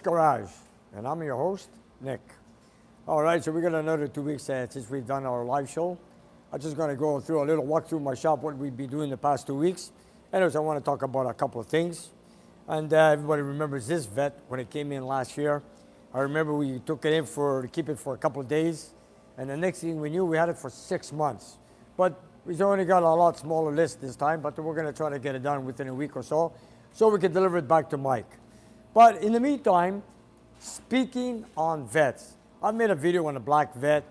Garage, and I'm your host, Nick. All right, so we got another 2 weeks since we've done our live show. I'm just going to go through a little walk through my shop, what we've been doing the past 2 weeks. Anyways, I want to talk about a couple of things. And everybody remembers this vet when it came in last year. I remember we took it in to keep it for a couple of days. And the next thing we knew, we had it for 6 months. But we've only got a lot smaller list this time, but we're going to try to get it done within a week or so we can deliver it back to Mike. But in the meantime, speaking on vets, I made a video on a black vet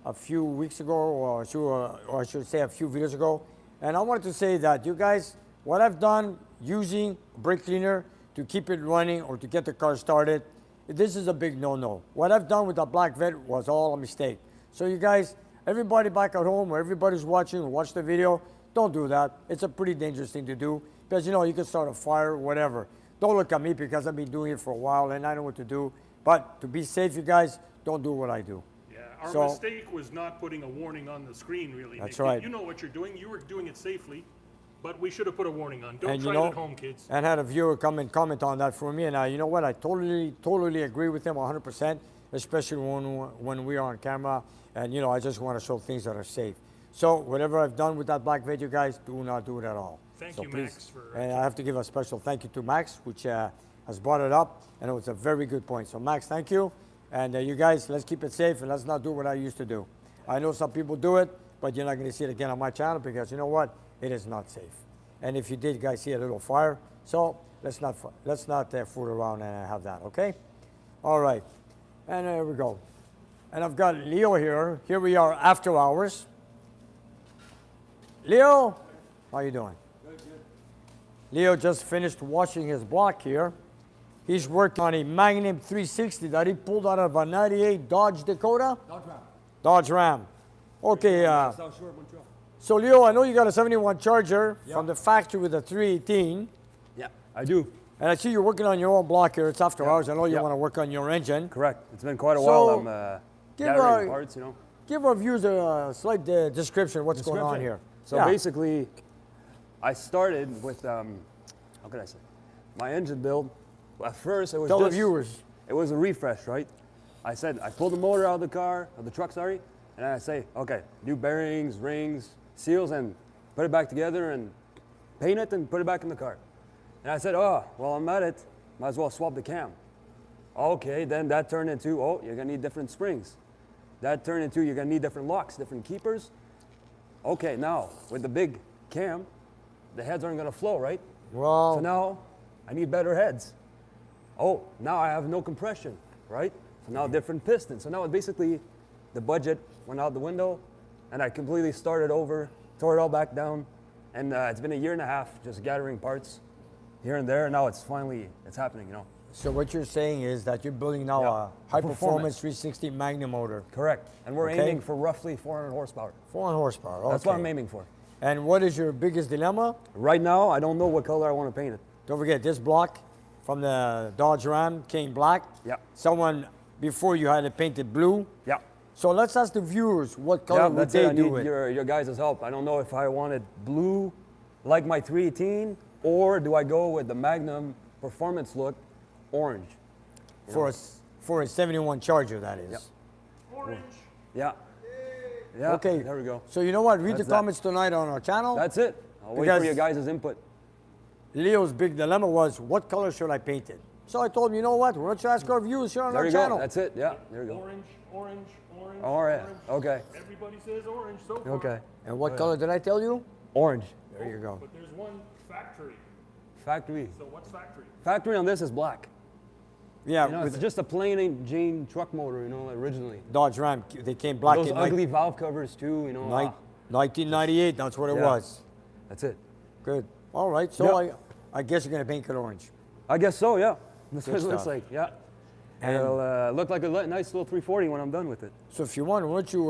a few weeks ago, or I should say a few videos ago. And I wanted to say that, you guys, what I've done using brake cleaner to keep it running or to get the car started, this is a big no-no. What I've done with the black vet was all a mistake. So you guys, everybody back at home or everybody's watching, watch the video, don't do that. It's a pretty dangerous thing to do because, you know, you can start a fire or whatever. Don't look at me because I've been doing it for a while and I know what to do. But to be safe, you guys, don't do what I do. Yeah, our mistake was not putting a warning on the screen, really. That's Nick. right. You know what you're doing. You were doing it safely, but we should have put a warning on. Don't And try it at home, kids. And had a viewer come and comment on that for me. And you know what? I totally agree with him 100%, especially when we are on camera. And, you know, I just want to show things that are safe. So whatever I've done with that black vet, you guys, do not do it at all. Thank so you, please, Max. And I have to give a special thank you to Max, which has brought it up. And it was a very good point. So Max, thank you. And you guys, let's keep it safe and let's not do what I used to do. I know some people do it, but you're not going to see it again on my channel because you know what? It is not safe. And if you did, guys, see a little fire. So let's not fool around and have that, okay? All right. And there we go. And I've got Leo here. Here we are after hours. Leo, how you doing? Good, good. Leo just finished washing his block here. He's working on a Magnum 360 that he pulled out of a 98 Dodge Dakota? Dodge Ram. Dodge Ram. Okay. So Leo, I know you got a 71 Charger from the factory with a 318. Yeah, I do. And I see you're working on your own block here. It's after hours. I know you want to work on your engine. Correct. It's been quite a while. I'm gathering parts, you know. Give our viewers a slight description of what's going on here. So basically, I started with, how can I say, my engine build. At first, it was Tell the viewers. It was a refresh, right? I said, I pulled the motor out of the truck, sorry, and I say, okay, new bearings, rings, seals, and put it back together and paint it and put it back in the car. And I said, oh, well, I'm at it. Might as well swap the cam. Okay, then that turned into, oh, you're gonna need different springs. That turned into, you're gonna need different locks, different keepers. Okay, now, with the big cam, the heads aren't gonna flow, right? Well. So now, I need better heads. Oh, now I have no compression, right? So now different pistons. So now basically, the budget went out the window, and I completely started over, tore it all back down, and it's been a year and a half just gathering parts here and there. And now it's finally, it's happening, you know. So what you're saying is that you're building now a high-performance 360 Magnum motor. Correct. And we're aiming for roughly 400 horsepower. 400 horsepower, okay. That's what I'm aiming for. And what is your biggest dilemma? Right now, I don't know what color I want to paint it. Don't forget, this block from the Dodge Ram came black. Yeah. Someone before you had it painted blue. Yeah. So let's ask the viewers what color would they do it. I need your guys' help. I don't know if I wanted blue like my 318 or do I go with the Magnum performance look, orange. For a 71 Charger, that is. Yeah. Orange. Yeah. Yeah. Okay. There we go. So you know what? Read the comments tonight on our channel. That's it. I'll wait for your guys' input. Leo's big dilemma was, what color should I paint it? So I told him, you know what? Why don't you ask our viewers here on our channel? That's it. Yeah. There you go. Orange, orange, orange. All right. Orange. Okay. Everybody says orange so far. Okay. And what color did I tell you? Orange. There you go. But there's one factory. Factory. So what's factory? Factory on this is black. Yeah. You know, it's just a plain Jane truck motor, you know, originally. Dodge Ram, they came black those in ugly valve covers too, you know. 1998, that's what it was. That's it. Good. All right, so I guess you're going to paint it orange. I guess so, yeah. That's what it looks stuff. like, yeah. And it'll look like a nice little 340 when I'm done with it. So if you want, why don't you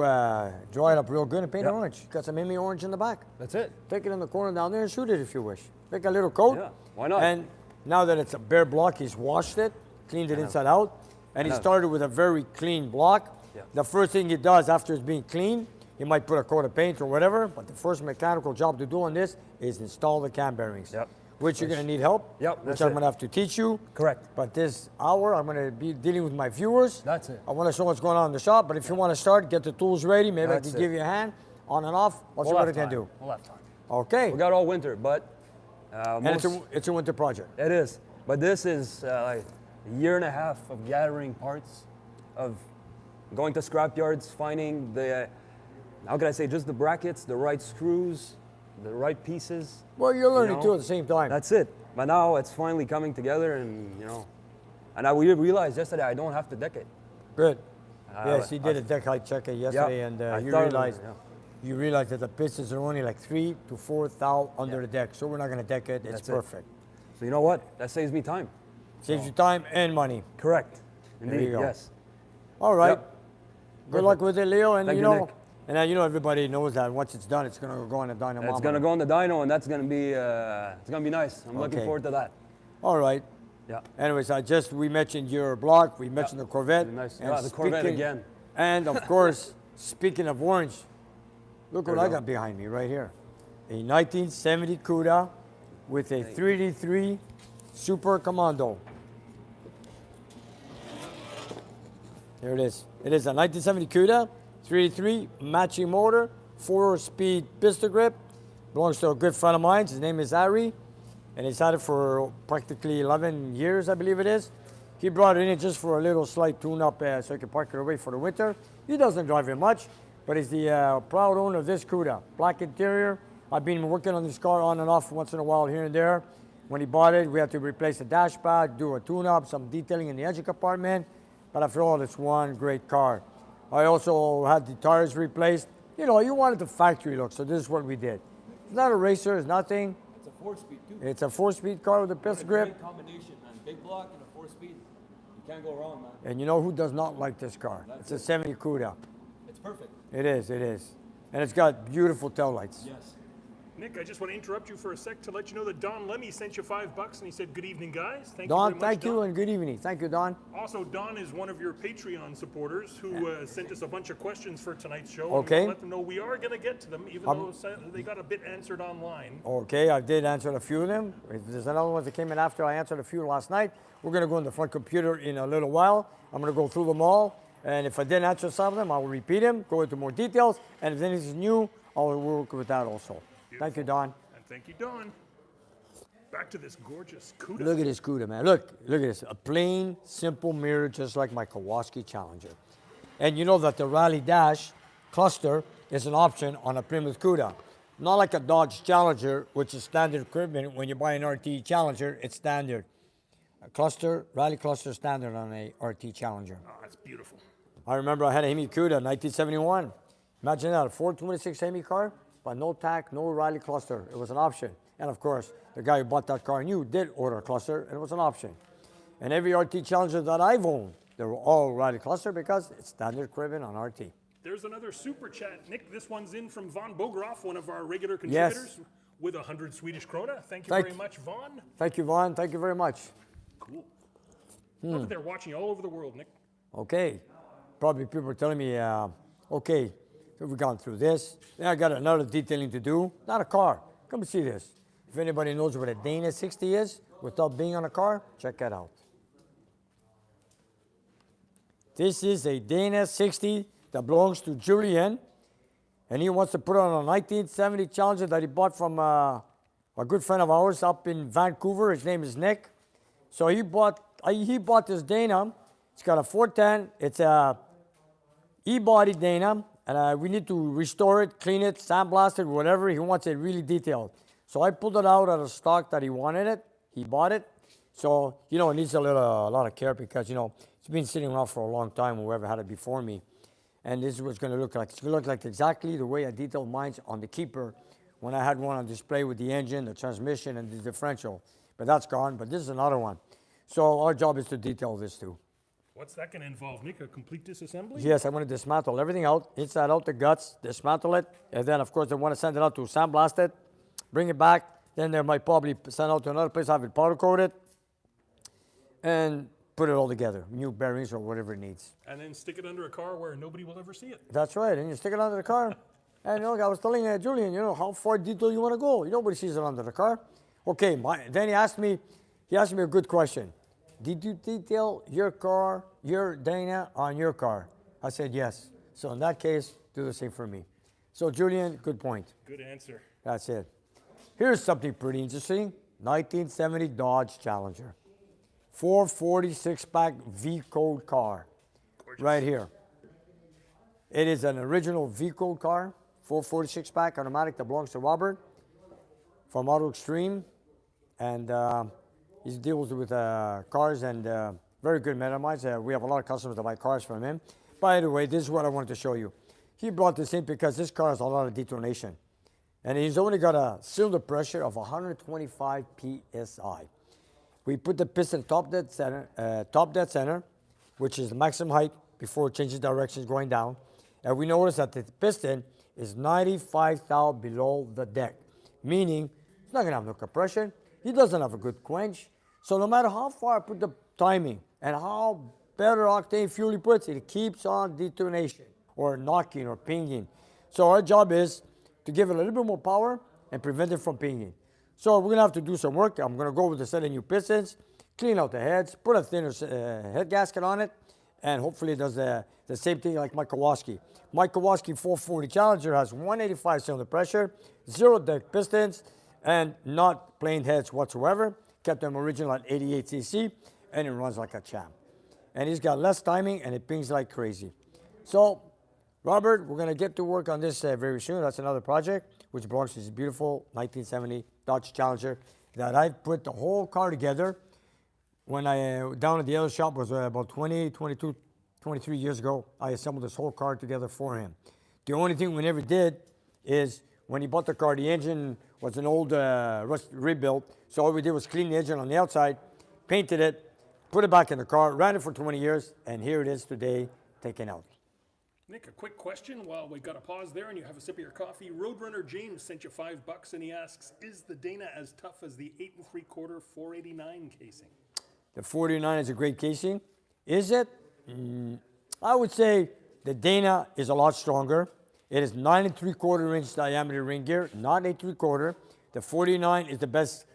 dry it up real good and paint it orange? Got some Mimi orange in the back. That's it. Take it in the corner down there and shoot it if you wish. Make a little coat. Yeah, why not? And now that it's a bare block, he's washed it, cleaned it inside out, and he started with a very clean block. Yeah. The first thing he does after it's being cleaned, he might put a coat of paint or whatever, but the first mechanical job to do on this is install the cam bearings. Yep. which you're going to need help. Yep, Which that's I'm it. going to have to teach you. Correct. But this hour, I'm going to be dealing with my viewers. That's it. I want to show what's going on in the shop. But if you want to start, get the tools ready. Maybe That's I can it. give you a hand on and off. I'll see We'll what I have can time. do. We'll have time. Okay. We got all winter, but And it's a winter project. it is. But this is like a year and a half of gathering parts, of going to scrap yards, finding the, how can I say, just the brackets, the right screws, the right pieces. Well, you're learning know, too at the same time. That's it. But now it's finally coming together, and we realized yesterday I don't have to deck it. Good. Yes, he did a deck height check yesterday, Yeah, and I you thought- realized yeah. you realized that the pistons are only like 3 to 4 thou under the deck, so we're not going to deck it. It's That's it. perfect. So you know what? That saves me time. Saves you time and money. Correct. There Indeed. you go. Yes. All right. Yep. Good luck with it, Leo. And Thank you you, know, Nick. and everybody knows that once it's done, it's going to go on a dynamometer. It's gonna go on the dyno, and that's gonna be it's gonna be nice. I'm looking Okay. forward to that. All right. Yeah. Anyways, we mentioned your block, we mentioned the Corvette. Nice. and Yeah, the Corvette speaking- again. And of course, speaking of orange, look what There I you go. got behind me right here. A 1970 CUDA with a 3D3 Super Commando. There it is. It is a 1970 CUDA, 3D3 matching motor, 4-speed pistol grip. Belongs to a good friend of mine. His name is Ari, and he's had it for practically 11 years, I believe it is. He brought it in just for a little slight tune-up so he can park it away for the winter. He doesn't drive it much, but he's the proud owner of this CUDA. Black interior. I've been working on this car on and off once in a while here and there. When he bought it, we had to replace the dash pad, do a tune-up, some detailing in the engine compartment. But after all, it's one great car. I also had the tires replaced. You know, you wanted the factory look, so this is what we did. It's not a racer, it's nothing. It's a 4-speed too. It's a 4-speed car with a pistol grip. Great combination, man. Big block and a 4-speed. You can't go wrong, man. And you know who does not like this car? It's a 70 CUDA. It's perfect. It is, it is. And it's got beautiful taillights. Yes. Nick, I just want to interrupt you for a sec to let you know that Don Lemmy sent you $5 and he said, "Good evening, guys." Thank you Don, very much, thank you Don. and good evening. Thank you, Don. Also, Don is one of your Patreon supporters who sent us a bunch of questions for tonight's show. Okay. And we'll let them know we are going to get to them, even though they got a bit answered online. Okay, I did answer a few of them. If there's another one that came in after I answered a few last night. We're going to go in the front computer in a little while. I'm going to go through them all. And if I didn't answer some of them, I will repeat them, go into more details. And if anything's new, I'll work with that also. Thank you, Don. And thank you, Don. Back to this gorgeous CUDA. Look at this CUDA, man. Look at this. A plain, simple mirror, just like my Kawasaki Challenger. And you know that the Rally Dash cluster is an option on a Plymouth CUDA. Not like a Dodge Challenger, which is standard equipment. When you buy an RT Challenger, it's standard. A cluster, Rally cluster standard on a RT Challenger. Oh, that's beautiful. I remember I had a Hemi CUDA, 1971. Imagine that, a 426 Hemi car, but no tack, no Rally cluster. It was an option. And of course, the guy who bought that car knew did order a cluster, and it was an option. And every RT Challenger that I've owned, they were all Rally cluster because it's standard equipment on RT. There's another super chat, Nick. This one's in from Von Bogroff, one of our regular contributors, with 100 Swedish krona. Thank you very much, Von. Thank you, Vaughn. Thank you very much. Cool. Love that they're watching all over the world, Nick. Okay. Probably people are telling me, okay, so we've gone through this. Then I got another detailing to do. Not a car. Come and see this. If anybody knows what a Dana 60 is, without being on a car, check that out. This is a Dana 60 that belongs to Julian, and he wants to put it on a 1970 Challenger that he bought from a good friend of ours up in Vancouver. His name is Nick. So he bought this Dana. It's got a 410. It's a E-body Dana, and we need to restore it, clean it, sandblast it, whatever. He wants it really detailed. So I pulled it out of the stock that he wanted it. He bought it. So, you know, it needs a lot of care because, you know, it's been sitting around for a long time, whoever had it before me. And this is what it's going to look like. It's going to look like exactly the way I detailed mine on the Keeper when I had one on display with the engine, the transmission, and the differential. But that's gone, but this is another one. So our job is to detail this too. What's that going to involve, Nick? A complete disassembly? Yes, I'm going to dismantle everything out, inside out, the guts, dismantle it, and then, of course, I want to send it out to sandblast it, bring it back, then they might probably send out to another place, have it powder coated, and put it all together, new bearings or whatever it needs. And then stick it under a car where nobody will ever see it. That's right, and you stick it under the car. And you know, I was telling Julian, you know, how far detail you want to go. Nobody sees it under the car. Okay, then he asked me a good question. Did you detail your car, your Dana on your car? I said yes. So in that case, do the same for me. So Julian, good point. Good answer. That's it. Here's something pretty interesting. 1970 Dodge Challenger. 446-pack V-code car. Gorgeous. Right here. It is an original V-code car, 446-pack automatic that belongs to Robert from Auto Extreme. And he deals with cars and very good man of mine. We have a lot of customers that buy cars from him. By the way, this is what I wanted to show you. He brought this in because this car has a lot of detonation. And he's only got a cylinder pressure of 125 PSI. We put the piston top dead center, which is the maximum height before it changes directions going down. And we notice that the piston is 95 thou below the deck, meaning it's not going to have no compression. He doesn't have a good quench. So no matter how far I put the timing and how better octane fuel he puts, it keeps on detonation or knocking or pinging. So our job is to give it a little bit more power and prevent it from pinging. So we're going to have to do some work. I'm going to go with a set of new pistons, clean out the heads, put a thinner head gasket on it, and hopefully it does the same thing like my Kawasaki. My Kawasaki 440 Challenger has 185 cylinder pressure, 0 deck pistons, and not planed heads whatsoever. Kept them original at 88 cc, and it runs like a champ. And he's got less timing, and it pings like crazy. So, Robert, we're going to get to work on this very soon. That's another project, which belongs to this beautiful 1970 Dodge Challenger that I put the whole car together when I, down at the other shop, was about 22, 23 years ago. I assembled this whole car together for him. The only thing we never did is when he bought the car, the engine was an old rebuild. So all we did was clean the engine on the outside, painted it, put it back in the car, ran it for 20 years, and here it is today, taken out. Nick, a quick question while we got a pause there and you have a sip of your coffee. Roadrunner James sent you $5 and he asks, is the Dana as tough as the 8 3/4 489 casing? The 49 is a great casing. Is it? I would say the Dana is a lot stronger. It is 9 3/4 inch diameter ring gear, not 8 3/4. The 49 is the best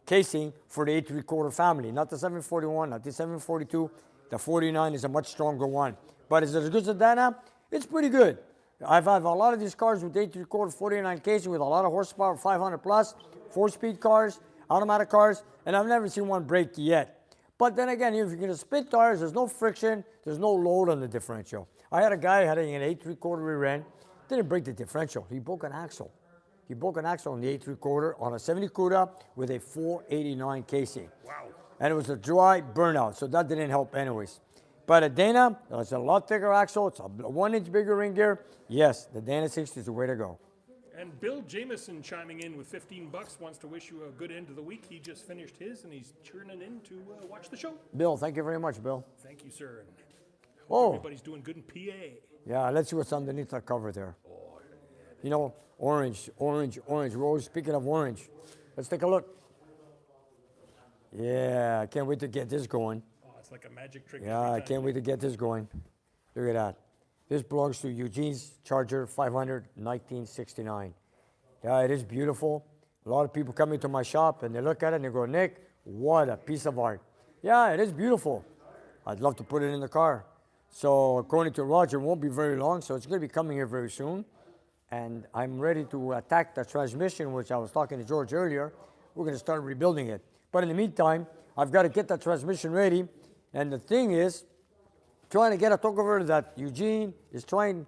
casing for the 8 3/4 family, not the 741, not the 742. The 49 is a much stronger one. But is it as good as the Dana? It's pretty good. I've had a lot of these cars with 8 3/4 49 casing with a lot of horsepower, 500 plus, 4-speed cars, automatic cars, and I've never seen one break yet. But then again, if you're going to split tires, there's no friction, there's no load on the differential. I had a guy having an 8 3/4 rear end, didn't break the differential. He broke an axle. He broke an axle on the 8 3/4 on a 70 CUDA with a 489 casing. Wow. And it was a dry burnout, so that didn't help anyways. But a Dana, it's a lot thicker axle, it's a 1 inch bigger ring gear. Yes, the Dana 60 is the way to go. And Bill Jameson chiming in with $15 wants to wish you a good end of the week. He just finished his and he's churning in to watch the show. Bill, thank you very much, Bill. Thank you, sir. And Oh, everybody's doing good in PA. yeah, let's see what's underneath that cover there. You know, orange, orange, orange. We're always speaking of orange. Let's take a look. Yeah, I can't wait to get this going. Oh, it's like a magic trick. Yeah, I can't wait to get this going. Look at that. This belongs to Eugene's Charger 500 1969. Yeah, it is beautiful. A lot of people come into my shop and they look at it and they go, Nick, what a piece of art. Yeah, it is beautiful. I'd love to put it in the car. So according to Roger, it won't be very long, so it's going to be coming here very soon. And I'm ready to attack the transmission, which I was talking to George earlier. We're going to start rebuilding it. But in the meantime, I've got to get the transmission ready. And the thing is, trying to get a torque converter that Eugene is trying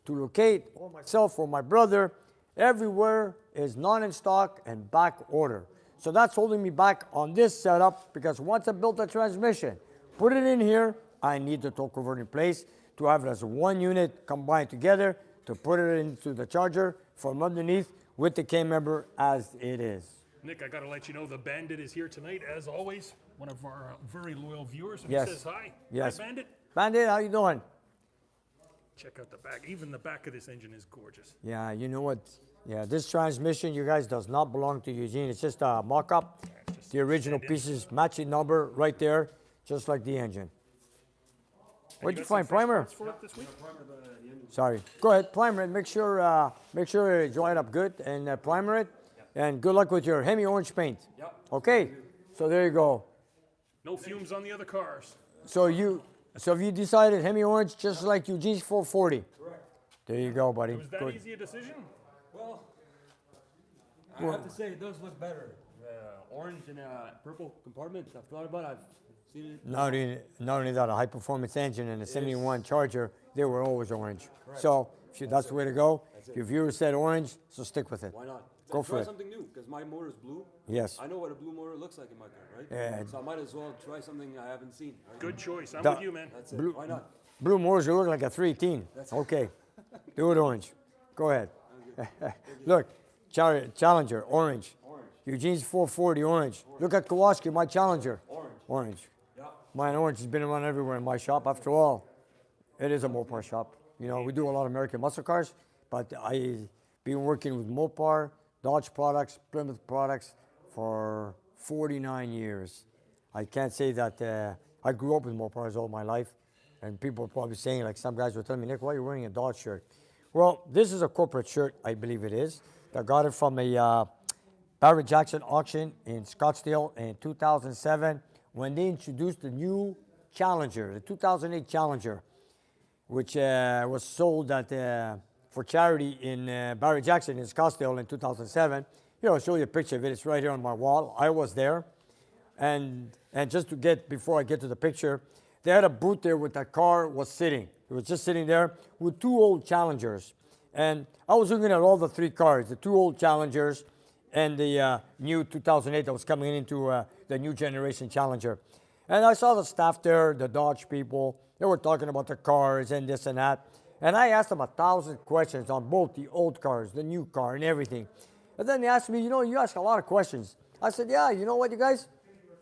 to locate, or myself or my brother, everywhere is not in stock and back order. So that's holding me back on this setup, because once I built the transmission, put it in here, I need the torque converter in place to have it as one unit combined together to put it into the Charger from underneath with the K-member as it is. Nick, I got to let you know the Bandit is here tonight, as always. One of our very loyal viewers. And Yes. He says hi. Yes. Hi, Bandit. Bandit, how you doing? Check out the back. Even the back of this engine is gorgeous. Yeah, you know what? Yeah, this transmission, you guys, does not belong to Eugene. It's just a mock-up. just The original stand in. pieces, matching number right there, just like the engine. What'd you got some find? fresh Primer? parts for it this week? Sorry. Go ahead, primer it. Make sure you dry it up good and primer it. And good luck with your Hemi orange paint. Yep. Okay. So there you go. No fumes on the other cars. So if you decided Hemi orange just like Eugene's 440. Correct. There you go, buddy. Was that Good. easy a decision? Well, I have to say it does look better. Orange and purple compartment. I've thought about it. I've seen it. Not only that, a high performance engine and a 71 Charger, they were always orange. Correct. So that's the way to go. That's it. If your viewers said orange, so stick with it. Why not? Go Try for it. something new, because my motor is blue. Yes. I know what a blue motor looks like in my car, right? Yeah. So I might as well try something I haven't seen. Right? Good choice. I'm Da- with you, man. That's it. Blue- Why not? Blue Moors, you look like a 318. That's Okay. Do it orange. Go ahead. Look, Challenger, orange. Orange. Eugene's 440, orange. Look at Kowalski, my Challenger. Orange. Orange. Yeah. Mine orange has been around everywhere in my shop. After all, it is a Mopar shop. You know, we do a lot of American muscle cars, but I've been working with Mopar, Dodge products, Plymouth products for 49 years. I can't say that I grew up with Mopars all my life, and people are probably saying, like some guys were telling me, Nick, why are you wearing a Dodge shirt? Well, this is a corporate shirt, I believe it is. I got it from a Barrett Jackson auction in Scottsdale in 2007 when they introduced the new Challenger, the 2008 Challenger, which was sold for charity in Barrett Jackson in Scottsdale in 2007. Here, I'll show you a picture of it. It's right here on my wall. I was there. And just before I get to the picture, they had a booth there where that car was sitting. It was just sitting there with two old Challengers. And I was looking at all the three cars, the two old Challengers and the new 2008 that was coming into the new generation Challenger. And I saw the staff there, the Dodge people. They were talking about the cars and this and that. And I asked them 1,000 questions on both the old cars, the new car, and everything. And then they asked me, you ask a lot of questions. I said, yeah, you know what, you guys?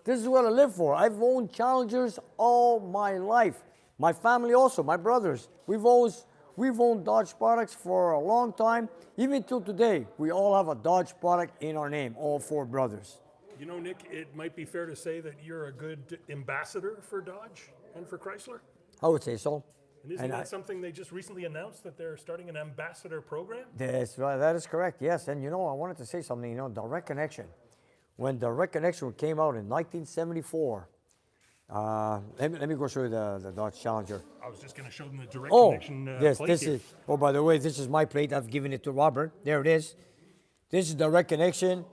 This is what I live for. I've owned Challengers all my life. My family also, my brothers. We've owned Dodge products for a long time. Even till today, we all have a Dodge product in our name, all four brothers. You know, Nick, it might be fair to say that you're a good ambassador for Dodge and for Chrysler. I would say so. And isn't that something they just recently announced, that they're starting an ambassador program? That is correct, yes. And I wanted to say something, Direct Connection. When Direct Connection came out in 1974, let me go show you the Dodge Challenger. I was just going to show them the direct connection yes, plate this here. is. Oh, by the way, this is my plate. I've given it to Robert. There it is. This is Direct Connection.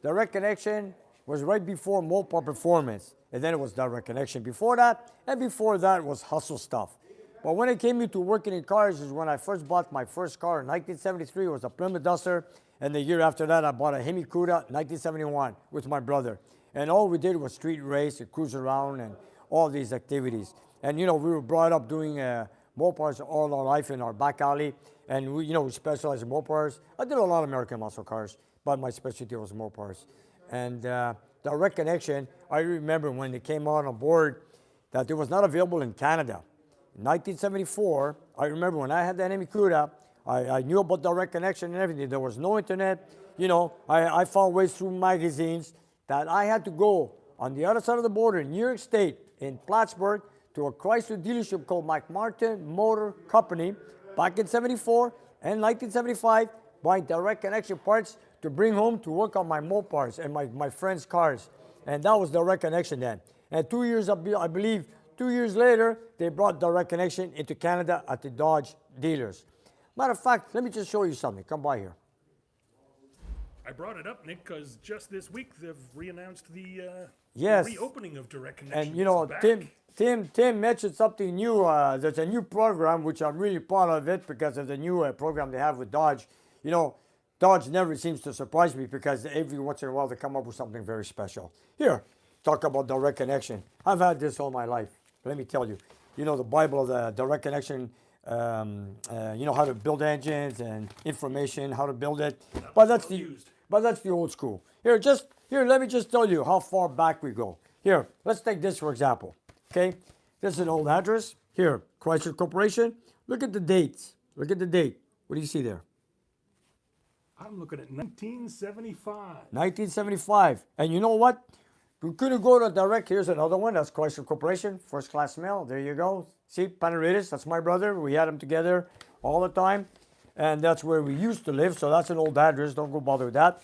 Direct Connection was right before Mopar Performance, and then it was Direct Connection before that, and before that was Hustle Stuff. But when it came into working in cars is when I first bought my first car in 1973. It was a Plymouth Duster, and the year after that I bought a Hemi Cuda 1971 with my brother. And all we did was street race and cruise around and all these activities. And we were brought up doing Mopars all our life in our back alley, and we specialized in Mopars. I did a lot of American muscle cars, but my specialty was Mopars. And Direct Connection, I remember when they came out on board that it was not available in Canada. In 1974, I remember when I had that Hemi Cuda, I knew about Direct Connection and everything. There was no internet. I found ways through magazines that I had to go on the other side of the border in New York State, in Plattsburgh, to a Chrysler dealership called McMartin Motor Company back in 74 and 1975, buying Direct Connection parts to bring home to work on my Mopars and my friends' cars. And that was Direct Connection then. And 2 years, I believe, 2 years later, they brought Direct Connection into Canada at the Dodge dealers. Matter of fact, let me just show you something. Come by here. I brought it up, Nick, because just this week they've re-announced the Yes. reopening of Direct Connection. And It's back. Tim mentioned something new. There's a new program which I'm really proud of it because of the new program they have with Dodge. Dodge never seems to surprise me because every once in a while they come up with something very special. Here, talk about Direct Connection. I've had this all my life. Let me tell you. The Bible of the Direct Connection. How to build engines and information, how to build it. But that's the old school. Here, let me just tell you how far back we go. Here, let's take this for example. Okay, this is an old address. Here, Chrysler Corporation. Look at the dates. Look at the date. What do you see there? I'm looking at 1975. 1975. And you know what? we couldn't go to direct. Here's another one. That's Chrysler Corporation, first class mail. There you go. See, Panaritis, that's my brother. We had them together all the time. And that's where we used to live. So that's an old address. Don't go bother with that.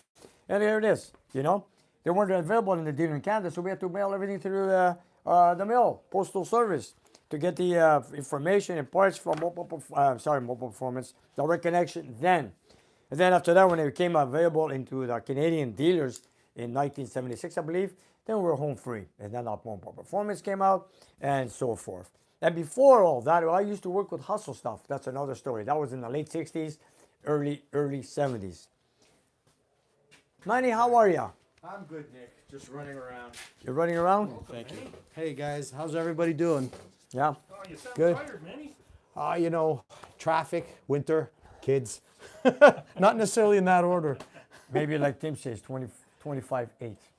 And here it is, you know. They weren't available in the dealer in Canada, so we had to mail everything through the mail, postal service, to get the information and parts from Mobile Performance, Direct Connection then. And then after that, when it became available into the Canadian dealers in 1976, I believe, then we were home free. And then Mobile Performance came out and so forth. And before all that, I used to work with Hustle Stuff. That's another story. That was in the late 60s, early 70s. Manny, how are you? I'm good, Nick. Just running around. You're running around? Thank you. Hey, guys. How's everybody doing? Yeah. Oh, you sound Good. tired, Manny. You know, traffic, winter, kids. Not necessarily in that order. Maybe like Tim says, 25-8.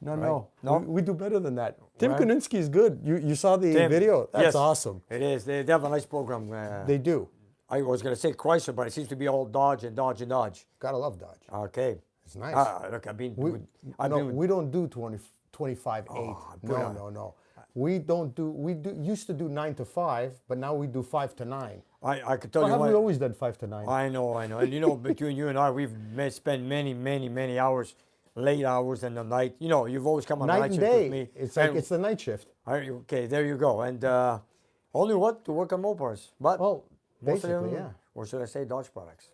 No, right? no. No? We do better than that. Tim Right. Koninsky's good. You saw the Tim, video? That's yes, awesome. It is. They have a nice program. They do. I was going to say Chrysler, but it seems to be all Dodge and Dodge and Dodge. Gotta love Dodge. Okay. It's nice. Look, I've been. No, we don't do 25-8. brilliant. No. We don't do. Used to do 9 to 5, but now we do 5 to 9. I could tell Well, you haven't what. we always done 5 to 9? I know. And you know, between you and I, we've spent many hours, late hours in the night. You know, you've always come on Night night and shift day. with me. It's like And- it's the night shift. Okay, there you go. And only what? To work on Mopars. But Well, most of basically, them, yeah. or should I say Dodge products?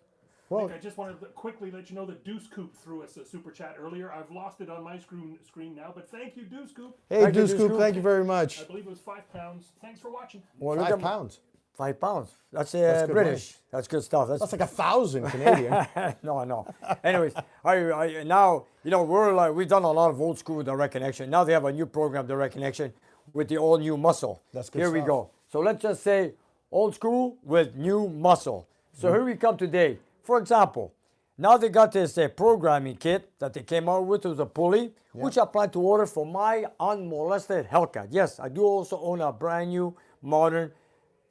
Well, Nick, I just wanted to quickly let you know that Deuce Coop threw us a super chat earlier. I've lost it on my screen now, but thank you, Deuce Coop. hey, Thank you, Deuce Coop, Scoop. thank you very I much. believe it was £5. Thanks for watching. Well, look 5 at my- pounds. 5 pounds. That's, good British. That's good stuff. That's like 1,000 Canadian. no. Anyways, I now, you know, we've done a lot of old school direct connection. Now they have a new program, direct connection, with the all new muscle. That's good Here we stuff. go. So let's just say old school with new muscle. So here we come today. For example, now they got this programming kit that they came out with. It was a pulley, which I plan to order for my unmolested Hellcat. Yes, I do also own a brand new modern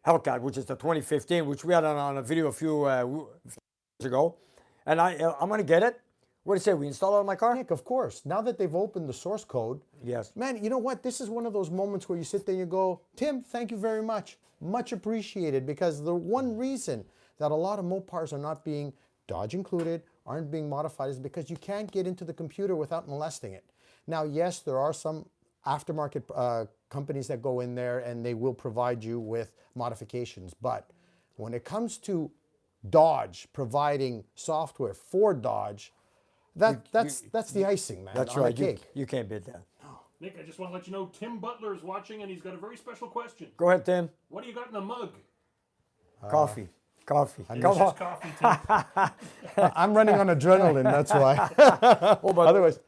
Hellcat, which is the 2015, which we had on a video a few years ago. And I'm going to get it. What do you say? We install it on my car? Nick, of course. Now that they've opened the source code, Yes. man, you know what? This is one of those moments where you sit there and you go, Tim, thank you very much. Much appreciated, because the one reason that a lot of Mopars are not being, Dodge included, aren't being modified is because you can't get into the computer without molesting it. Now, yes, there are some aftermarket companies that go in there and they will provide you with modifications. But when it comes to Dodge providing software for Dodge, that's the icing, man. That's on the right. cake. You can't beat that. Nick, I just want to let you know Tim Butler is watching, and he's got a very special question. Go ahead, Tim. What do you got in the mug? Coffee. Come It's on. just coffee, Tim. I'm running on adrenaline, that's why. Oh, but Otherwise,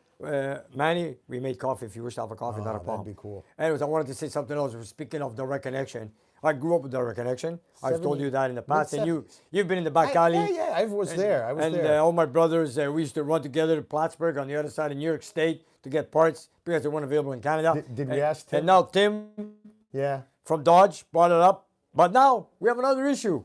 Manny, we made coffee. If you wish to have a coffee, not a that'd problem. be cool. Anyways, I wanted to say something else. Speaking of direct connection, I grew up with direct connection. I've told you that in the past, and you've been in the back alley. yeah, I was there. I was And there. all my brothers, we used to run together to Plattsburgh on the other side of New York State to get parts because they weren't available in Canada. Did we ask Tim? And now Tim Yeah. from Dodge brought it up. But now we have another issue.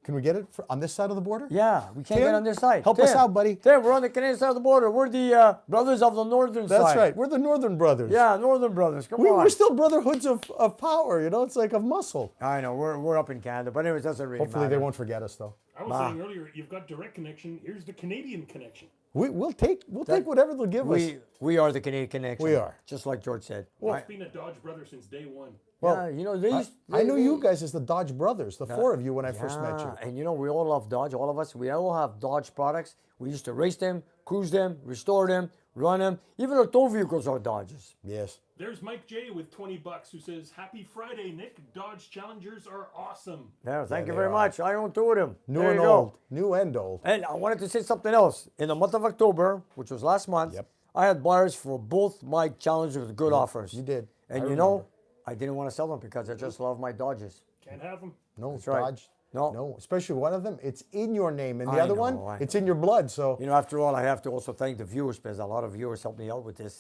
Can we get it on this side of the border? Yeah, we can't Tim, get on this side. help us Tim, out, buddy. Tim, we're on the Canadian side of the border. We're the brothers of the northern side. That's right. We're the Northern Brothers. Yeah, northern brothers. Come on. We're still brotherhoods of power, you know? It's like of muscle. I know, we're up in Canada. But anyways, doesn't really Hopefully matter. they won't forget us, though. I was saying earlier, you've got direct connection. Here's the Canadian connection. We'll take whatever they'll give us. We are the Canadian connection. We are. Just like George said. It's been a Dodge brother since day one. Well, you know, I knew you guys as the Dodge brothers, the four of you when I first met you. And you know, we all love Dodge, all of us. We all have Dodge products. We used to race them, cruise them, restore them, run them. Even our tow vehicles are Dodges. Yes. There's Mike J with $20 who says, "Happy Friday, Nick. Dodge Challengers are awesome." Yeah, thank you they very are. much. I own two of them. New There and you go. old. New and old. And I wanted to say something else. In the month of October, which was last month, Yep. I had buyers for both my Challengers with good offers. You did. And I you know, remember. I didn't want to sell them because I just love my Dodges. Can't have them. No, That's right. Dodge. No. No, especially one of them, it's in your name. And the I other know, one, I it's know. in your blood. So You know, after all, I have to also thank the viewers because a lot of viewers helped me out with this.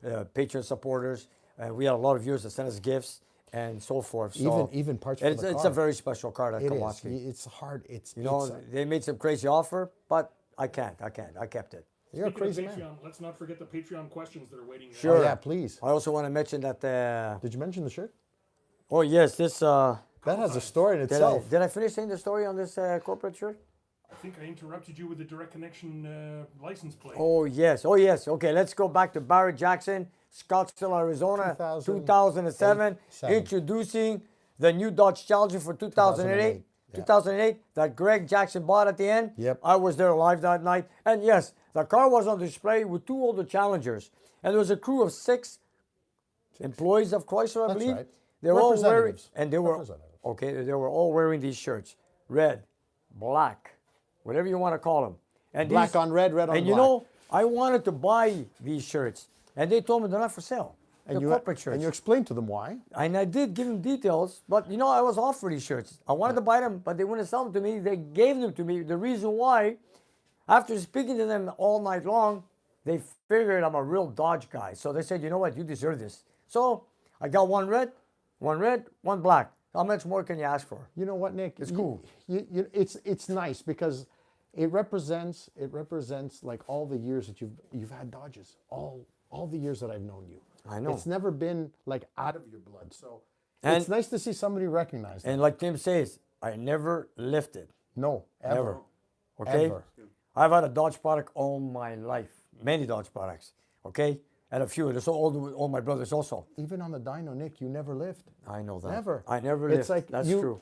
Patreon supporters. We had a lot of viewers that sent us gifts and so forth. So even parts for it's, the it's car. a very special car at It is. Kowalski. It's hard. You know, they made some crazy offer, but I kept it. You're a Speaking of crazy man. Patreon, let's not forget the Patreon questions that are waiting there. Sure. Oh, yeah, please. I also want to mention that. Did you mention the shirt? Oh yes, this. That has a story in itself. Did I finish saying the story on this corporate shirt? I think I interrupted you with the direct connection license plate. Oh yes. Oh yes. Okay, let's go back to Barrett Jackson, Scottsdale, Arizona, 2007. Introducing the new Dodge Challenger for 2008. 2008 that Greg Jackson bought at the end. Yep. I was there live that night. And yes, the car was on display with two older Challengers. And there was a crew of 6 employees of Chrysler, I That's believe. right. They were all wearing, Representatives. and they were, Representatives. okay, they were all wearing these shirts. Red, black, whatever you want to call them. And Black these- on red, red on And black. you know, I wanted to buy these shirts. And they told me they're not for sale. And They're corporate shirts. And you explained to them why. And I did give them details, but you know, I was off for these shirts. I wanted to buy them, but they wouldn't sell them to me. They gave them to me. The reason why, after speaking to them all night long, they figured I'm a real Dodge guy. So they said, you know what, you deserve this. So I got one red, one black. How much more can you ask for? You know what, Nick? It's cool. It's nice because it represents like all the years that you've had Dodges, all the years that I've known you. I know. It's never been like out of your blood. So And- it's nice to see somebody recognize that. And like Tim says, I never lifted. No, ever. Ever. Okay? Ever. I've had a Dodge product all my life. Many Dodge products. Okay? And a few. There's all my brothers also. Even on the dyno, Nick, you never lift. I know that. Never. I never lift. It's like That's you, true.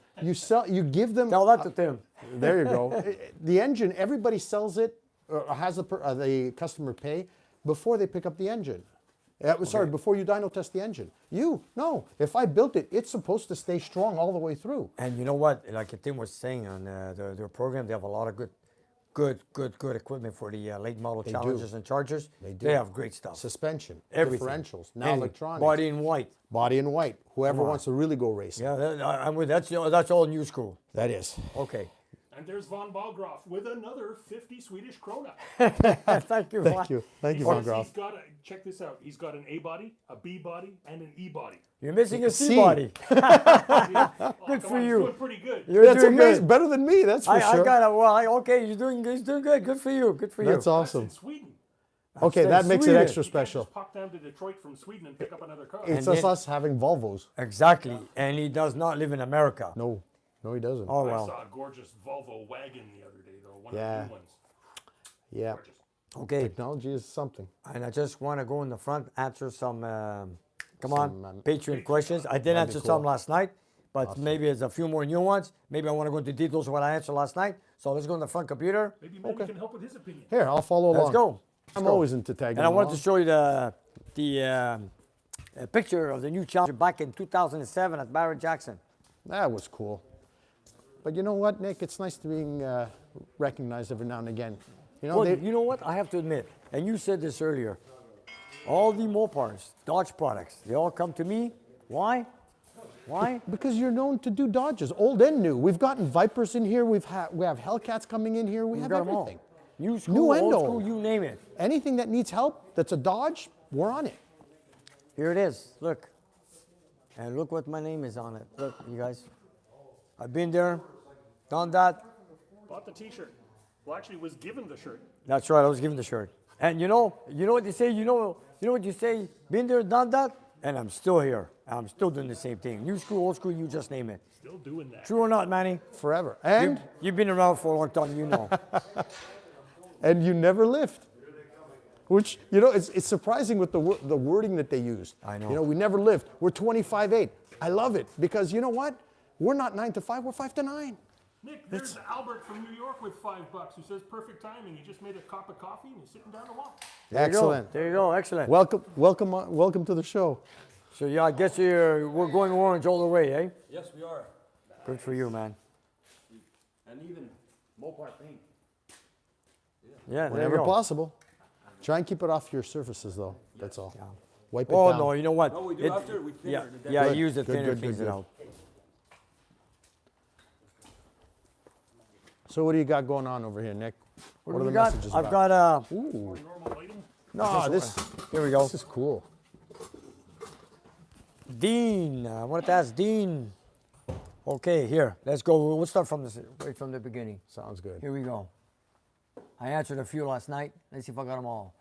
You give them. Tell that to Tim. There you go. The engine, everybody sells it or has the customer pay before they pick up the engine. Sorry, before you dyno test the engine. No. If I built it, it's supposed to stay strong all the way through. And you know what? Like Tim was saying on their program, they have a lot of good equipment for the late model Challengers and Chargers. do. They have great stuff. Suspension, Everything. differentials, now Anything. electronics. Body in white. Body in white. Whoever Come on. wants to really go racing. Yeah, I'm with that's all new school. That is. Okay. And there's Von Balgroff with another 50 Swedish krona. Thank you. Thank you. Thank you, Von He's Groff. got check this out. He's got an A body, a B body, and an E body. You're missing a C. C body. Good for you. Doing pretty good. You're That's doing amazing. good. Better than me, that's for I sure. got it. Well, okay, he's doing good. Good for you. Good for you. That's awesome. In Sweden. Okay, in that makes it Sweden. extra You can't special. just pop down to Detroit from Sweden and pick up another car. It's And just then- us having Volvos. Exactly. And he does not live in America. No, he doesn't. Oh I well. saw a gorgeous Volvo wagon the other day, though. One Yeah. of the new ones. Yeah, Gorgeous. Okay. technology is something. And I just want to go in the front, answer some, Some, Patreon questions. I did that'd be answer some cool. last night, but maybe there's a few more new ones. Maybe I want to go into details of what I answered last night. So let's go in the front computer. Maybe Manny can help with his opinion. Here, I'll follow along. Let's go. I'm always into tagging And I wanted along. to show you the picture of the new Challenger back in 2007 at Barrett Jackson. That was cool. But you know what, Nick? It's nice to being recognized every now and again. You know, Well, you know what? I have to admit, and you said this earlier, all the Mopars, Dodge products, they all come to me. Why? Why? because you're known to do Dodges, old and new. We've gotten Vipers in here. We have Hellcats coming in here. We have got 'em all. everything. New school, New and old old. school, you name it. Anything that needs help that's a Dodge, we're on it. Here it is. Look. And look what my name is on it. Look, you guys. I've been there, done that. Bought the T-shirt. Well, actually, was given the shirt. That's right. I was given the shirt. And you know what they say. You know what you say. Been there, done that, and I'm still here. I'm still doing the same thing. New school, old school, you just name it. Still doing that. True or not, Manny? Forever. And You've been around for a long time. You know. and you never lift. Which, you know, it's surprising with the wording that they use. I know. You know, we never lift. We're 25/8. I love it because you know what? We're not 9 to 5. We're 5 to 9. Nick, there's Albert from New York with $5 who says perfect timing. He just made a cup of coffee and he's sitting down to walk. Excellent. There you go. Excellent. Welcome to the show. So yeah, I guess we're going orange all the way, eh? Yes, we are. Good for you, man. And even Mopar paint. Yeah, there Whenever you go. possible. Try and keep it off your surfaces, though. That's all. Wipe it Oh down. no, you know what? No, we do after we thin Yeah, it. yeah. Good, Use the good, thinner, good, cleans good, it good. out. So what do you got going on over here, Nick? What are do the we got? messages I've about? got Ooh. Normal item. No, this Here we go. this is cool. Dean. I wanted to ask Dean. Okay, here. Let's go. We'll start from right from the beginning. Sounds good. Here we go. I answered a few last night. Let's see if I got them all.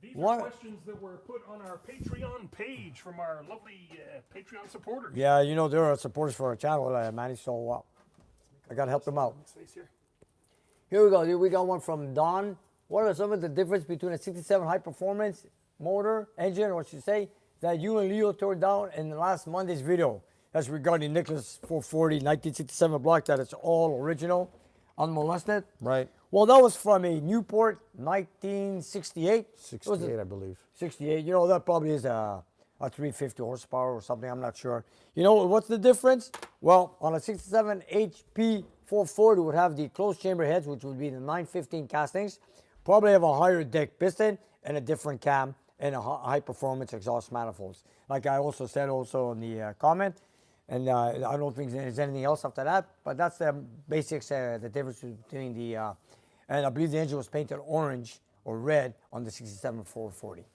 These What- are questions that were put on our Patreon page from our lovely Patreon supporters. Yeah, you know, they're supporters for our channel, Manny, so I got to help them out. Space here. Here we go. Here we got one from Don. What are some of the difference between a 67 high performance motor engine, or should say, that you and Leo tore down in last Monday's video? That's regarding Nicholas 440 1967 block, that it's all original, unmolested. Right. Well, that was from a Newport 1968. 68, I believe. 68. You know, that probably is a 350 horsepower or something. I'm not sure. You know, what's the difference? Well, on a 67 HP 440 would have the closed chamber heads, which would be the 915 castings. Probably have a higher deck piston and a different cam and a high performance exhaust manifolds. Like I also said also in the comment. And I don't think there's anything else after that. But that's the basics, the difference between the... and I believe the engine was painted orange or red on the 67 440.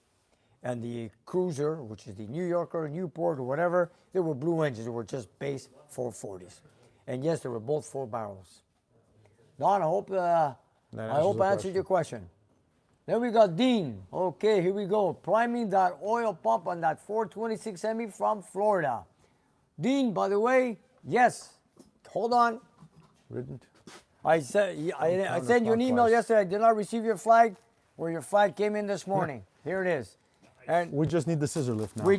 And the Cruiser, which is the New Yorker, Newport, or whatever, they were blue engines. They were just base 440s. And yes, they were both 4 barrels. Don, I hope I answered your question. Then we got Dean. Okay, here we go. Priming that oil pump on that 426 Hemi from Florida. Dean, by the way, yes. Hold on. I sent you an email yesterday. I did not receive your flag, where your flag came in this morning. Here it is. And We just need the scissor lift now. we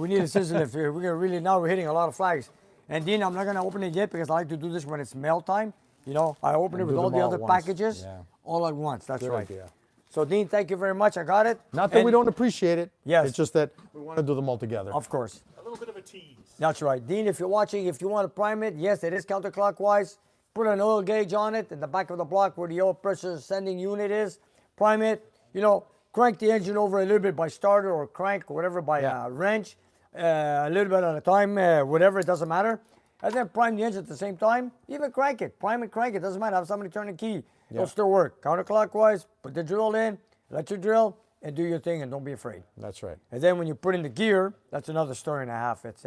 need a scissor lift here. We're hitting a lot of flags. And Dean, I'm not gonna open it yet because I like to do this when it's mail time. You know, I open it And with do all them the all other at once. packages, Yeah. all at once. That's Good right. idea. So Dean, thank you very much. I got it. Not that And- we don't appreciate it. Yes. It's just that we want to do them all together. Of course. A little bit of a tease. That's right. Dean, if you're watching, if you want to prime it, yes, it is counterclockwise. Put an oil gauge on it in the back of the block where the oil pressure sending unit is. Prime it. You know, crank the engine over a little bit by starter or crank or whatever by wrench. A little bit at a time, whatever, it doesn't matter. And then prime the engine at the same time. Even crank it. Prime and crank it. Doesn't matter. Have somebody turn the key. It'll still work. Counterclockwise, put the drill in, let you drill, and do your thing, and don't be afraid. That's right. And then when you put in the gear, that's another story and a half. It's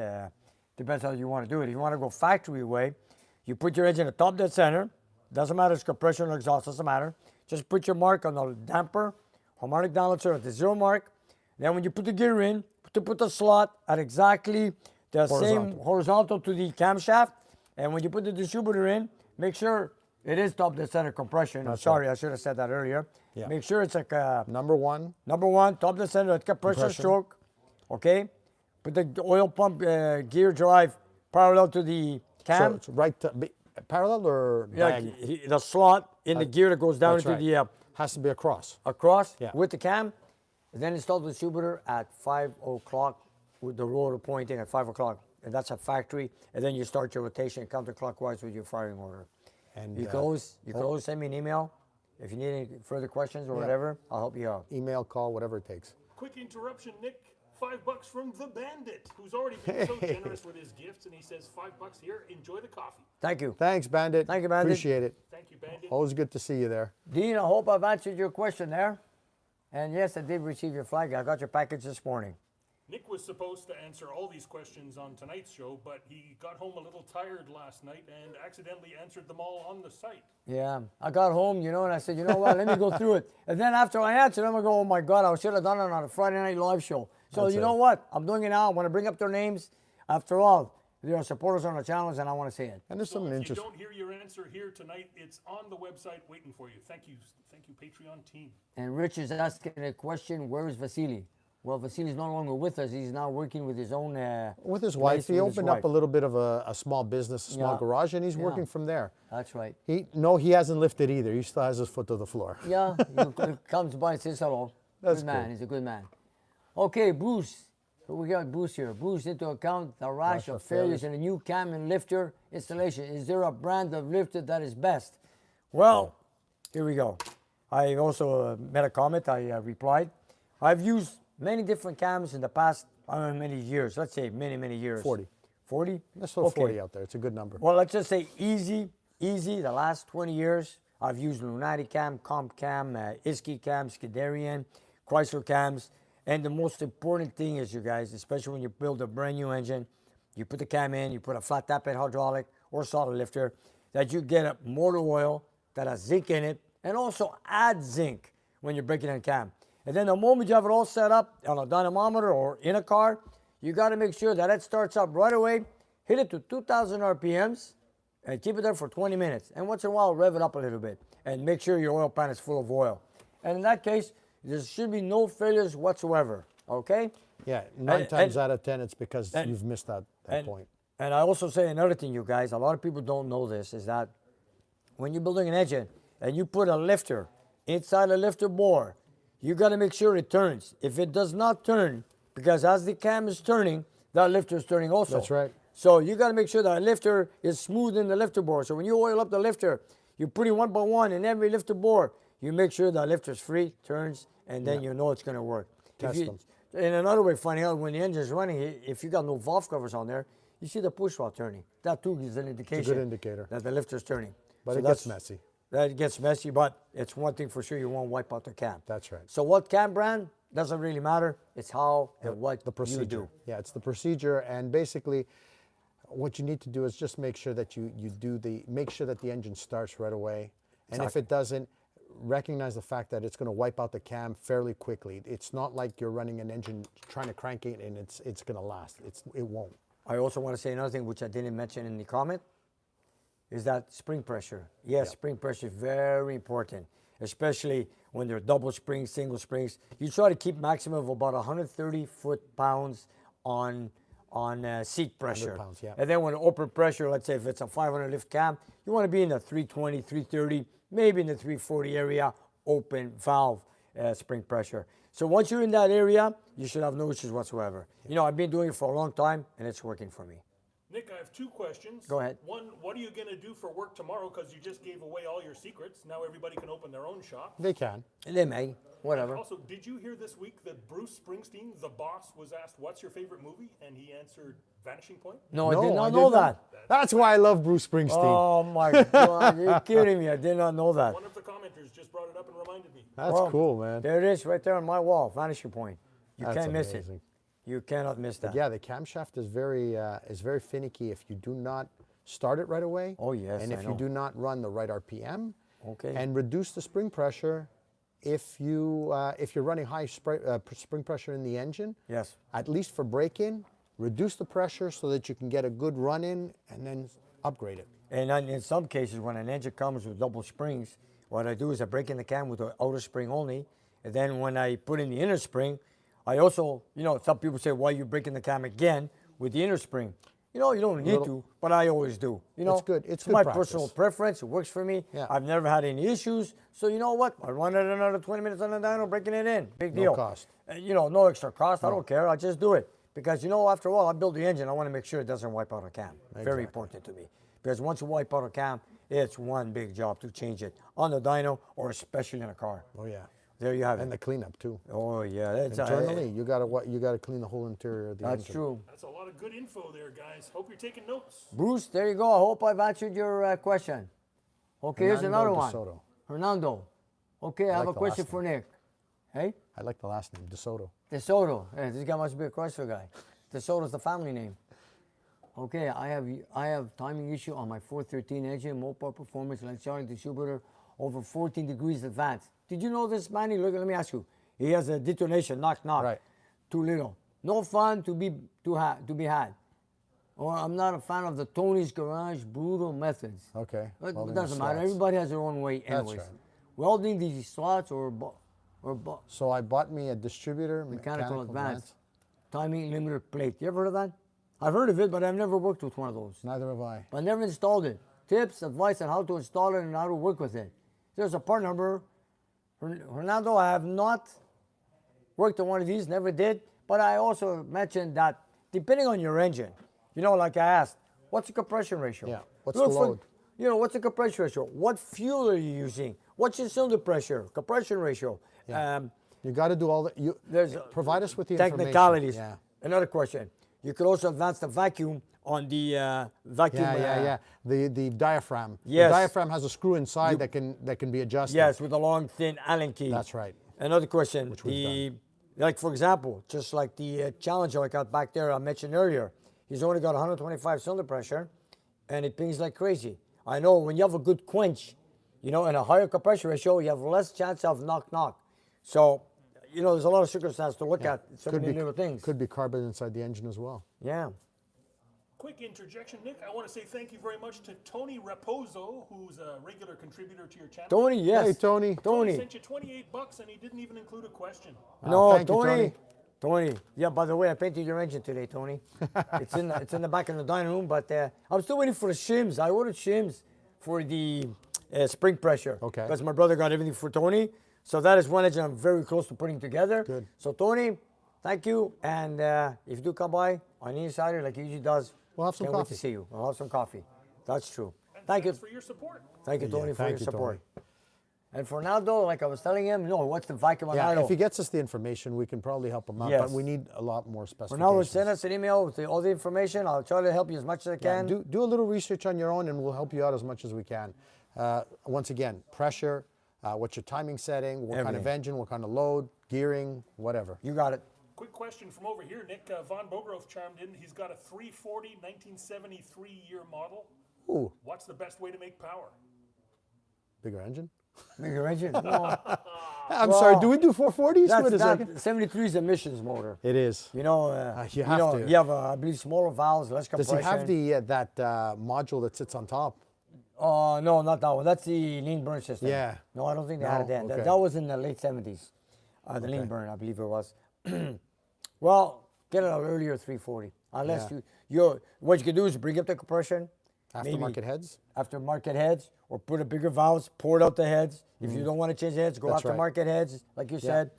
depends how you want to do it. If you want to go factory way, you put your engine at top dead center. Doesn't matter if it's compression or exhaust, doesn't matter. Just put your mark on the damper, harmonic downlighter at the 0 mark. Then when you put the gear in, put the slot at exactly the same horizontal to the camshaft. And when you put the distributor in, make sure it is top dead center compression. I'm sorry, I should have said that earlier. Yeah. Make sure it's like Number one. top dead center at compression stroke. Okay. Put the oil pump gear drive parallel to the cam. So it's right to, parallel or diagonal? The slot in the gear that goes down That's into right. the Has to be across. across Yeah. with the cam. And then install the distributor at 5 o'clock with the rotor pointing at 5 o'clock. And that's a factory. And then you start your rotation counterclockwise with your firing order. And You can always send me an email if you need any further questions or whatever. I'll help you out. email, call, whatever it takes. Quick interruption, Nick. $5 from the Bandit, who's already been so generous with his gifts, and he says $5 here. Enjoy the coffee. Thank you. Thanks, Bandit. Thank you, Bandit. Appreciate it. Thank you, Bandit. Always good to see you there. Dean, I hope I've answered your question there. And yes, I did receive your flag. I got your package this morning. Nick was supposed to answer all these questions on tonight's show, but he got home a little tired last night and accidentally answered them all on the site. Yeah, I got home, you know, and I said, you know what, let me go through it. And then after I answered them, I go, oh my God, I should have done it on a Friday night live show. So That's you know what, I'm doing it now. I want to bring up their names. After all, they are supporters on the channels, and I want to see it. And there's So some if you interesting. don't hear your answer here tonight, it's on the website waiting for you. Thank you, Patreon team. And Rich is asking a question, where is Vasily? Well, Vasily's no longer with us. He's now working with his own With his place wife, he with his opened up wife. a little bit of a small business, a small Yeah. garage, and he's Yeah. working from there. That's right. He hasn't lifted either. He still has his foot to the floor. Yeah, he comes by and says hello. That's good man. good. He's a good man. Okay, Bruce. So we got Bruce here. Bruce into account the rash of failures in a new cam and lifter installation. Is there a brand of lifter that is best? Well, here we go. I also made a comment. I replied. I've used many different cams in the past, I don't know, many years. Let's say many years. 40. 40? Let's throw 40 out there. It's a good number. Well, let's just say easy, the last 20 years. I've used Lunati Cam, Comp Cam, Iski Cam, Skidarian, Chrysler Cams. And the most important thing is, you guys, especially when you build a brand new engine, you put the cam in, you put a flat tap head hydraulic or solid lifter, that you get a motor oil that has zinc in it and also add zinc when you're breaking a cam. And then the moment you have it all set up on a dynamometer or in a car, you got to make sure that it starts up right away, hit it to 2,000 RPMs, and keep it there for 20 minutes. And once in a while, rev it up a little bit and make sure your oil pan is full of oil. And in that case, there should be no failures whatsoever, okay? Yeah, nine times out of 10, it's because you've missed that point. And I also say another thing, you guys, a lot of people don't know this, is that when you're building an engine and you put a lifter inside a lifter bore, you got to make sure it turns. If it does not turn, because as the cam is turning, that lifter is turning also. That's right. So you got to make sure that lifter is smooth in the lifter bore. So when you oil up the lifter, you put it one by one in every lifter bore. You make sure that lifter is free, turns, and then you know it's going to work. Test them. And another way of finding out when the engine is running, if you got no valve covers on there, you see the push rod turning. That too is an indication. It's a good indicator. That the lifter is turning. But So it gets messy. That gets messy, but it's one thing for sure, you won't wipe out the cam. That's right. So what cam brand, doesn't really matter. It's how and what The procedure. you do. Yeah, it's the procedure, and basically, what you need to do is just make sure that make sure that the engine starts right away, and if it doesn't, recognize the fact that it's going to wipe out the cam fairly quickly. It's not like you're running an engine trying to crank it and it's going to last. It won't. I also want to say another thing which I didn't mention in the comment, is that spring pressure. Yes, spring pressure is very important, especially when they're double springs, single springs. You try to keep maximum of about 130 foot-pounds on seat pressure. 100 pounds, yeah. And then when open pressure, let's say if it's a 500 lift cam, you want to be in the 320, 330, maybe in the 340 area, open valve spring pressure. So once you're in that area, you should have no issues whatsoever. You know, I've been doing it for a long time, and it's working for me. Nick, I have two questions. Go ahead. One, what are you going to do for work tomorrow? Because you just gave away all your secrets. Now everybody can open their own shop. They can. They may, whatever. Also, did you hear this week that Bruce Springsteen, the boss, was asked, what's your favorite movie? And he answered Vanishing Point? No, I did not know that. That's why I love Bruce Springsteen. Oh my God, you're kidding me. I did not know that. One of the commenters just brought it up and reminded me. That's Well, cool, man. There it is right there on my wall, Vanishing Point. You That's can't miss amazing. it. You cannot miss that. Yeah, the camshaft is very finicky if you do not start it right away. Oh, yes, And I if you know. do not run the right RPM. Okay. And reduce the spring pressure if you're running high spring pressure in the engine. Yes. At least for break-in, reduce the pressure so that you can get a good run-in and then upgrade it. And in some cases, when an engine comes with double springs, what I do is I break in the cam with the outer spring only. And then when I put in the inner spring, I also, you know, some people say, why are you breaking the cam again with the inner spring? You know, you don't need to, but I always do. You know, It's good. It's good my practice. personal preference. It works for me. Yeah. I've never had any issues. So you know what? I run it another 20 minutes on the dyno, breaking it in. Big deal. cost. You know, no extra cost. I don't care. I just do it. Because, you know, after all, I build the engine. I want to make sure it doesn't wipe out a cam. Very important to me. Because once you wipe out a cam, it's one big job to change it on the dyno or especially in a car. Oh yeah. There you have And it. the cleanup too. Oh yeah, that's Internally, you gotta clean the whole interior of the engine. that's true. That's a lot of good info there, guys. Hope you're taking notes. Bruce, there you go. I hope I've answered your question. Okay, here's Hernando another one. DeSoto. Hernando. Okay, I have like a the question last for Nick. Hey, I like the last name, DeSoto. DeSoto. Hey, this guy must be a Chrysler guy. DeSoto's the family name. Okay, I have timing issue on my 413 engine, Mopar performance, like starting distributor over 14 degrees advanced. Did you know this, Manny? Look, let me ask you. He has a detonation, knock, knock. Right. Too little. No fun to be had. Or I'm not a fan of the Tony's Garage brutal methods. Okay. It welding doesn't the matter. slots. Everybody has their own way anyways. right. Welding these slots or So I bought me a distributor, mechanical advanced timing limiter plate. You ever heard of that? I've heard of it, but I've never worked with one of those. Neither have I. But never installed it. Tips, advice on how to install it and how to work with it. There's a part number. Hernando, I have not worked on one of these, never did. But I also mentioned that depending on your engine, you know, like I asked, what's the compression ratio? Yeah, what's Look the for- load? You know, what's the compression ratio? What fuel are you using? What's your cylinder pressure? Compression ratio? Yeah. You got to do all that. Provide us with the technicalities. information. Another question. You could also advance the vacuum on the vacuum. Yeah. The diaphragm. Yes. The diaphragm has a screw inside that can be adjusted. Yes, with a long, thin Allen key. That's right. Another question. we've Like, for example, just like the Challenger I got back there I mentioned earlier, he's only got 125 cylinder pressure, and it pings like crazy. I know when you have a good quench, You know, in a higher compression ratio, you have less chance of knock. So, you know, there's a lot of circumstances to look at. So many little things. Could be carbon inside the engine as well. Yeah. Quick interjection, Nick. I want to say thank you very much to Tony Raposo, who's a regular contributor to your channel. Tony, yes. Hey, Tony. Tony sent you $28 and he didn't even include a question. No, thank you, Tony. Tony. Yeah, by the way, I painted your engine today, Tony. it's in the back of the dining room, but I'm still waiting for the shims. I ordered shims for the spring pressure. Okay. Because my brother got everything for Tony. So that is one engine I'm very close to putting together. Good. So Tony, thank you. And if you do come by on the insider like he usually does, We'll have some can't wait coffee. to see you. We'll have some coffee. That's true. And Thank you. thanks for your support. Thank you, Tony, for your thank you, support. And for now, though, like I was telling him, no, what's the vacuum on Yeah, idle? if he gets us the information, we can probably help him out. Yes. But we need a lot more For specifications. now, send us an email with all the information. I'll try to help you as much as I Yeah, can. do a little research on your own, and we'll help you out as much as we can. Once again, pressure, what's your timing setting, what kind of Everything. engine, what kind of load, gearing, whatever. You got it. Quick question from over here, Nick. Von Bogrove chimed in. He's got a 340 1973 year model. Ooh, What's the best way to make power? bigger engine. Bigger engine. No, I'm Well, sorry, do we do 440s? that's Wait a not, second. 73 is emissions motor. It is. You know, you have to. You have, I believe, smaller valves, less Does compression. he have the that module that sits on top? No, not that one. That's the lean burn system. Yeah. No, I don't think they had it then. Okay. That was in the late 70s. The lean burn, I believe it was. Well, get it out earlier, 340. Unless what you can do is bring up the compression. Aftermarket heads? Aftermarket heads, or put a bigger valves, pour it out the heads. If you don't want to change the heads, go That's right. aftermarket heads, like you said.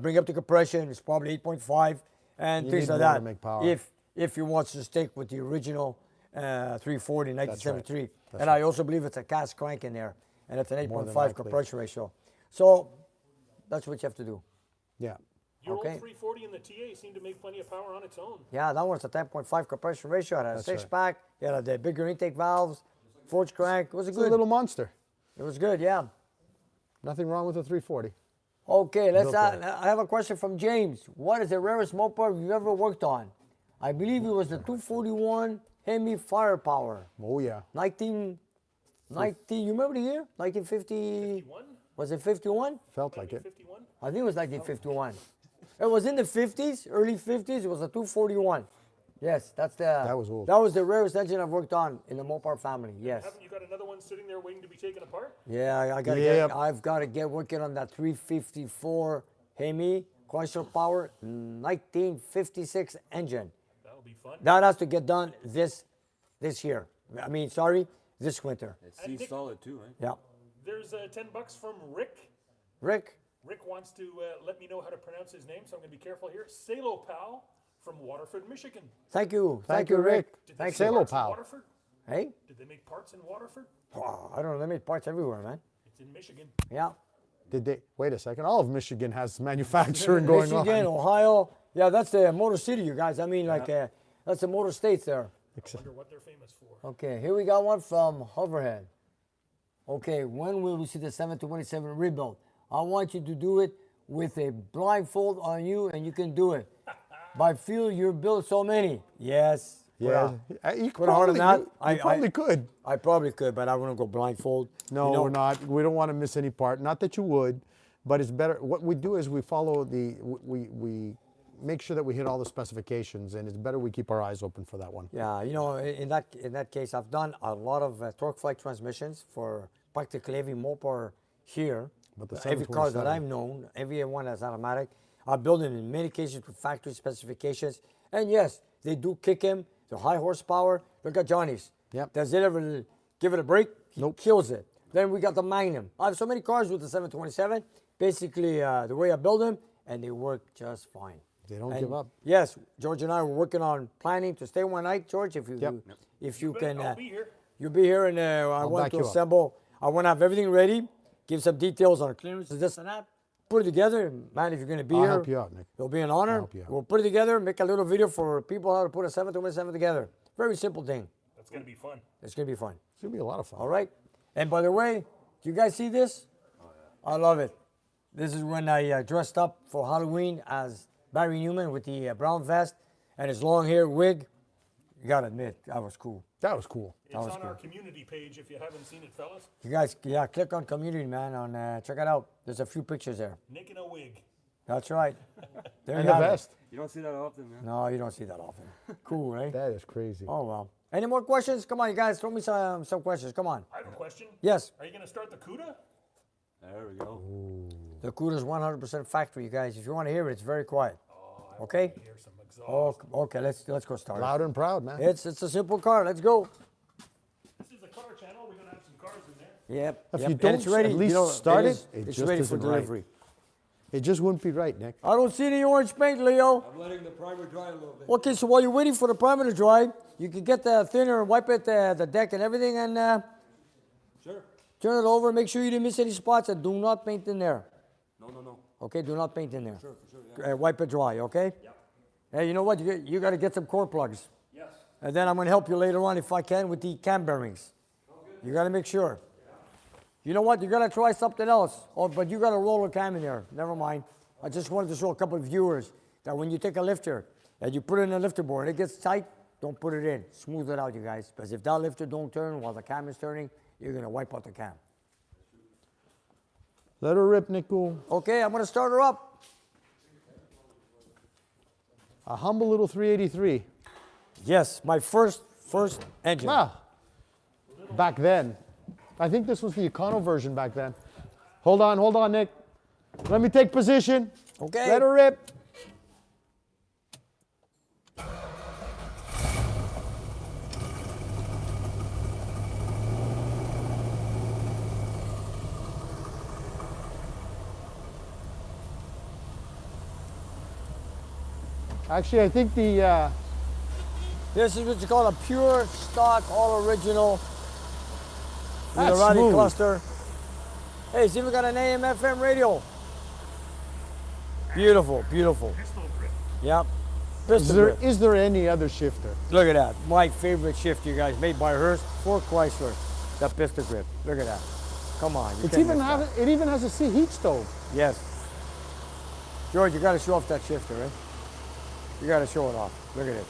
Bring up the compression. It's probably 8.5 and You things need like more that. to make power. If you want to stick with the original 340 1973, That's and I also believe it's a cast crank in there, and it's an More than 8.5 likely. compression ratio. So that's what you have to do. Yeah. Your Okay. old 340 in the TA seemed to make plenty of power on its own. Yeah, that one's a 10.5 compression ratio. It had a That's right. six-pack. It had the bigger intake valves, forge crank. It was It's good. a little monster. It was good, yeah. Nothing wrong with a 340. Okay, let's. Built right. I have a question from James. What is the rarest moped you've ever worked on? I believe it was the 241 Hemi Firepower. Oh, yeah. 1990. You remember the year? 1950. 51? Was it 51? Felt like it. 51? I think it was 1951. It was in the 50s, early 50s. It was a 241. Yes, that's the. That was old. That was the rarest engine I've worked on in the Mopar family. Yes. Haven't you got another one sitting there waiting to be taken apart? Yeah, I gotta Yep. get. I've got to get working on that 354 Hemi Chrysler Power 1956 engine. That'll be fun. That has to get done this year. I mean, sorry, this winter. It seems solid too, eh? Yeah. There's $10 from Rick. Rick, Rick wants to let me know how to pronounce his name, so I'm going to be careful here. Salopal from Waterford, Michigan. thank you. Thank you, Rick. Did they Thanks, make Salo parts in Pal. Waterford? Hey, Did they make parts in Waterford? I don't know. They make parts everywhere, man. It's in Michigan. Yeah. Did they? Wait a second. All of Michigan has manufacturing going Michigan, on. Ohio. Yeah, that's the Motor City, you guys. I mean, like, that's the Motor States there. Wonder what they're famous for. Okay, here we got one from Hoverhead. Okay, when will we see the 727 rebuild? I want you to do it with a blindfold on you, and you can do it. By feel you built so many. Yes. Yeah. You Put a heart on that. You probably could. I probably could, but I wouldn't go blindfold. No, You know, we're not. We don't want to miss any part. Not that you would, but it's better. What we do is we follow we make sure that we hit all the specifications, and it's better we keep our eyes open for that one. Yeah, you know, in that case, I've done a lot of torque flight transmissions for practically every Mopar here. But the Every car that 727. I've known, every one that's automatic, I build them in many cases with factory specifications. And yes, they do kick him. They're high horsepower. Look at Johnny's. Yep. Does it ever give it a break? Nope. Kills it. Then we got the Magnum. I have so many cars with the 727. Basically, the way I build them, and they work just fine. They don't And give up. Yes, George and I were working on planning to stay one night. George, if you if you can, I'll be here. you'll be here, and I want back to you up. assemble. I want to have everything ready. Give some details on clearances, this and that. Put it together, man. If you're going to be I'll here, help you out, Nick. it'll be an honor. help you out. We'll put it together. Make a little video for people how to put a 727 together. Very simple thing. That's going to be fun. It's going to be fun. It's gonna be a lot of fun. All right. And by the way, do you guys see this? Oh, yeah. I love it. This is when I dressed up for Halloween as Barry Newman with the brown vest and his long hair wig. You gotta admit, that was cool. That was cool. It's on our community page if you haven't seen it, fellas. You guys, yeah, click on community, man. Check it out. There's a few pictures there. Nick in a wig. That's right. There And you the have it. vest. You don't see that often, man. No, you don't see that often. Cool, eh? That is crazy. Oh well. Any more questions? Come on, you guys, throw me some questions. Come on. I have a question. Yes. Are you going to start the CUDA? There we go. The CUDA's 100% factory, you guys. If you want to hear it, it's very quiet. Okay. Hear some exhaust. Oh, okay. Let's go start. Loud and proud, man. It's a simple car. Let's go. This is a car channel. We're going to have some cars in there. Yep. If yep. you and don't it's ready. at least you know, start it's just ready for isn't right. delivery. It just wouldn't be right, Nick. I don't see any orange paint, Leo. I'm letting the primer dry a little bit. Okay, so while you're waiting for the primer to dry, you can get the thinner and wipe it, the deck and everything, and Sure. turn it over. Make sure you didn't miss any spots, and do not paint in there. No. Okay, do not paint in there. Sure, for sure, yeah. Wipe it dry, okay? Yep. Hey, you know what? You got to get some core plugs. Yes. And then I'm going to help you later on if I can with the cam bearings. You got to make sure. You know what? You got to try something else. Oh, but you got a roller cam in there. Never mind. I just wanted to show a couple of viewers that when you take a lifter and you put it in a lifter board and it gets tight, don't put it in. Smooth it out, you guys. Because if that lifter don't turn while the cam is turning, you're going to wipe out the cam. Let her rip, Nico. Okay, I'm going to start her up. A humble little 383. Yes, my first engine. Ah, back then. I think this was the Econo version back then. Hold on, Nick. Let me take position. Okay. Let her rip. Actually, I think the This is what you call a pure stock, all original. With a That's Roddy smooth. cluster. Hey, see, we got an AM FM radio. Beautiful, beautiful. Pistol grip. Yep. Pistol grip. is there any other shifter? Look at that. My favorite shift, you guys, made by Rarest for Chrysler. That pistol grip. Look at that. Come on. You It can't even miss that. it even has a heat stove. Yes. George, you got to show off that shifter, eh? You got to show it off. Look at it. Nice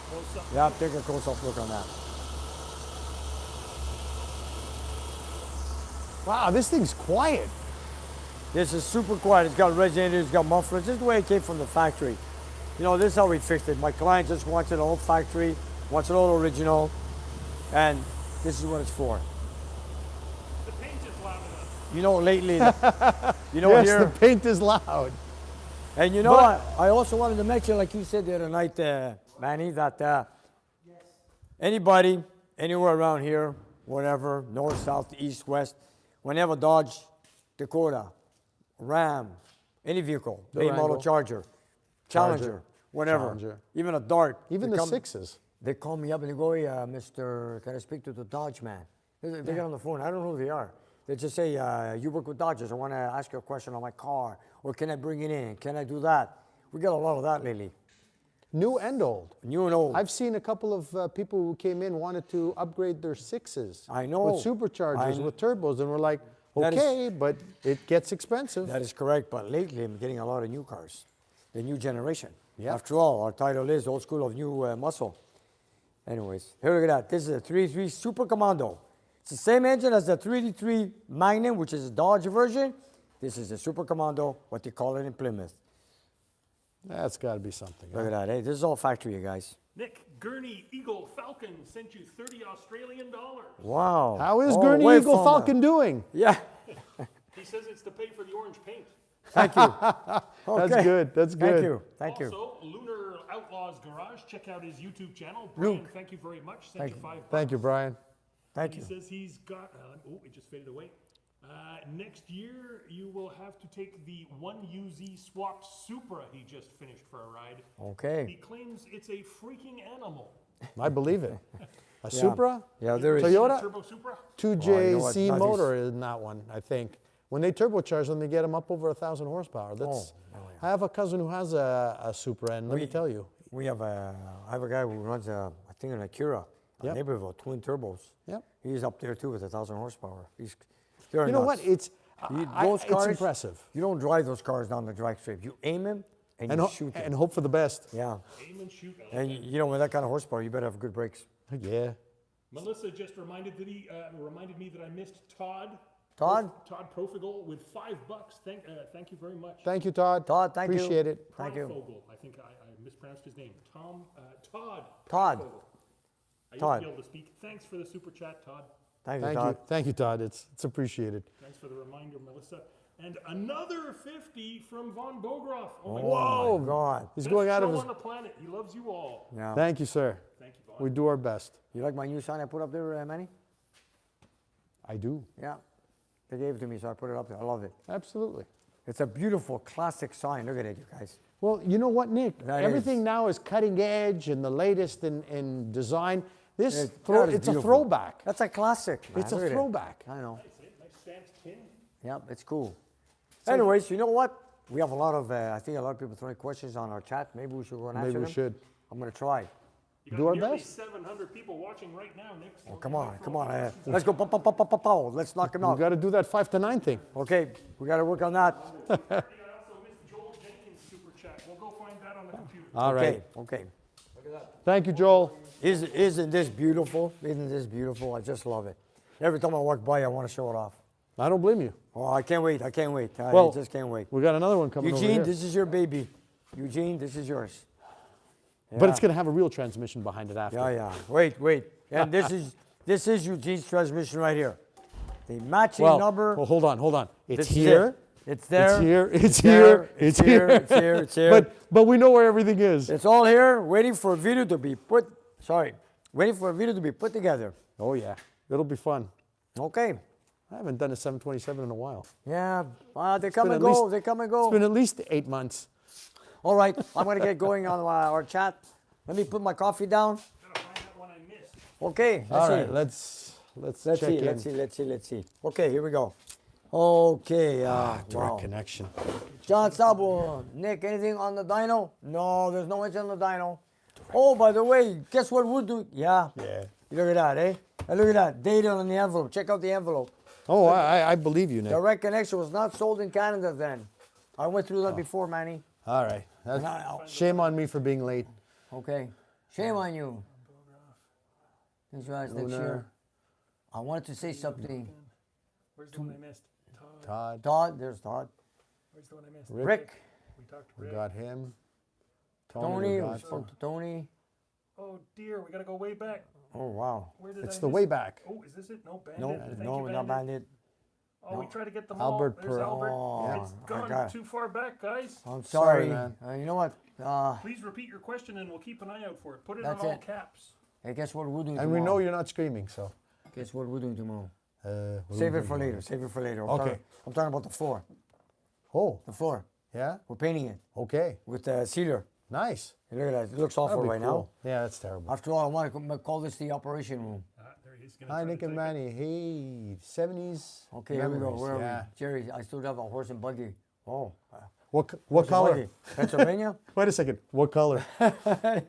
close up. Yeah, take a close-up look on that. Wow, this thing's quiet. This is super quiet. It's got resonators, it's got mufflers. This is the way it came from the factory. You know, this is how we fixed it. My client just wants it all factory, wants it all original, and this is what it's for. The paint is loud enough. You know, lately, you know, Yes, here, the paint is loud. and you know what? I also wanted to mention, like you said the other night, Manny, that anybody, anywhere around here, whatever, north, south, east, west, when they have a Dodge Dakota, Ram, any vehicle, late model Durango. Charger, Challenger, whatever, Challenger. even a Dart. Even they the come- sixes. They call me up and they go, hey, Mr. Can I speak to the Dodge man? They get on the phone. I don't know who they are. They just say, you work with Dodgers. I want to ask you a question on my car. Or can I bring it in? Can I do that? We got a lot of that lately. New and old. New and old. I've seen a couple of people who came in wanted to upgrade their sixes. I know. With superchargers, I- with turbos, and we're like, That is- okay, but it gets expensive. That is correct. But lately, I'm getting a lot of new cars. The new generation. Yeah. After all, our title is Old School of New Muscle. Anyways, here look at that. This is a 383 Super Commando. It's the same engine as the 383 Magnum, which is a Dodge version. This is the Super Commando, what they call it in Plymouth. That's got to be something. Look at that. Hey, this is all factory, you guys. Nick, Gurney Eagle Falcon sent you 30 Australian dollars. Wow. How is All Gurney the way Eagle from, Falcon doing? Yeah. He says it's to pay for the orange paint. Thank you. That's Okay. good. That's good. Thank you. Thank you. Also, Lunar Outlaws Garage. Check out his YouTube channel. Brian, thank you very much. Sent you $5. Thank you, Brian. Thank He you. says he's got. Oh, it just faded away. Next year, you will have to take the 1UZ swap Supra he just finished for a ride. He Okay. claims it's a freaking animal. I believe it. A Supra? Yeah, there is. Toyota? Turbo Supra? 2JZ what, motor in that one, I think. When they turbocharge them, they get them up over 1,000 horsepower. That's. I have a cousin who has a Supra, and let me tell you. I have a guy who runs I think an Acura, Yep. Naperville, twin turbos. Yep. He's up there too with 1,000 horsepower. You know what? It's Those it's cars, impressive. You don't drive those cars down the drag strip. You aim them and And, you shoot and them. hope for the best. Yeah. Aim and shoot. And you know, with that kind of horsepower, you better have good brakes. Yeah. Melissa just reminded me that I missed Todd. Todd? Todd Profigal with $5. Thank you very much. Thank you, Todd. Todd, thank you. Appreciate it. Thank you. Profogel. I think I mispronounced his name. Todd. Todd. Profogel. I used Todd. to be able to speak. Thanks for the super chat, Todd. Thank you, Thank Todd. you. Thank you, Todd. It's appreciated. Thanks for the reminder, Melissa. And another 50 from Von Bogroff. Oh my Oh, God. God. He's Best going out of show his. on the planet. He loves you all. Yeah. Thank you, sir. Thank you, Von. We do our best. You like my new sign I put up there, Manny? I do. Yeah. They gave it to me, so I put it up there. I love it. Absolutely. It's a beautiful classic sign. Look at it, you guys. Well, you know what, Nick? That Everything is. now is cutting edge and the latest in design. This That is it's a beautiful. throwback. That's a classic. Man. It's a Look at it. throwback. I know. Nice stamped tin. Yep, it's cool. Anyways, you know what? We have a lot of, I think a lot of people throwing questions on our chat. Maybe we should go and answer Maybe we them. should. I'm going to try. You got Do our nearly best. 700 people watching right now, Nick. So Come on, come on. Let's go. Pow, pow, pow, pow, pow, pow. Let's knock him You out. got to do that 5 to 9 thing. Okay, we got to work on that. I also missed Joel Jenkins' super chat. We'll go find that on the computer. All right. Okay. Thank you, Joel. Isn't this beautiful? Isn't this beautiful? I just love it. Every time I walk by, I want to show it off. I don't blame you. Oh, I can't wait. I can't wait. Well, I just can't wait. We got another one coming over Eugene, here. this is your baby. Eugene, this is yours. But it's going to have a real transmission behind it after. Yeah, yeah. Wait. And this is Eugene's transmission right here. The matching Well, number. well, hold on. It's This is here. it. It's there. It's here. It's there, here. It's It's here. here. It's here. It's here. But we know where everything is. It's all here, waiting for a video to be put. Sorry, waiting for a video to be put together. Oh yeah, it'll be fun. Okay. I haven't done a 727 in a while. Yeah. They come been and at go. least- They come and It's go. been at least 8 months. All right. I'm gonna get going on our chat. Let me put my coffee down. Gotta find that one I missed. Okay. Let's All see. right, let's Let's check see. in. Let's see. Okay, here we go. Okay. Direct Wow. connection. John Sabo, Nick, anything on the dyno? No, there's no engine on the dyno. Oh, by the way, guess what we're doing? Yeah. Yeah. Look at that, eh? And look at that. Data on the envelope. Check out the envelope. Oh, I believe you, Nick. Direct connection was not sold in Canada then. I went through that before, Manny. All right. That's, Now- shame on me for being late. Okay. Shame on you. Thanks, guys. Next year. Lunar. I wanted to say something. Where's the one I missed? Todd. Todd, there's Todd. Where's the one I missed? Rick, We talked to We Rick. got him. Tony, we we got spoke to Tony. Oh dear, we gotta go way back. Oh, wow. Where did It's I the miss way it? back. Oh, is this it? No, Bandit. No, Thank no, you, not Bandit. bandit. Oh, we try to get them Albert all. There's Pearl. Albert. Oh, It's I gone got it. too far back, guys. I'm Sorry, sorry. man. You know what? Please repeat your question and we'll keep an eye out for it. Put it That's on all it. caps. Hey, guess what we're doing And we tomorrow? know you're not screaming, so. Guess what we're doing tomorrow? we'll Save do it for later. Save it for later. Okay. I'm talking about the floor. Oh, The floor. yeah? We're painting it Okay. with the sealer. Nice. Look at that. It looks awful That'd be right cool. Yeah, that's terrible. now. After all, I want to call this the operation room. There he is. Gonna Hi, try to Nick and take it. Manny. Hey, 70s. Okay, here we go. memories. Where are Yeah. we? Jerry, I still have a horse and buggy. Oh. What horse and color? buggy. Pennsylvania? Wait a second. What color?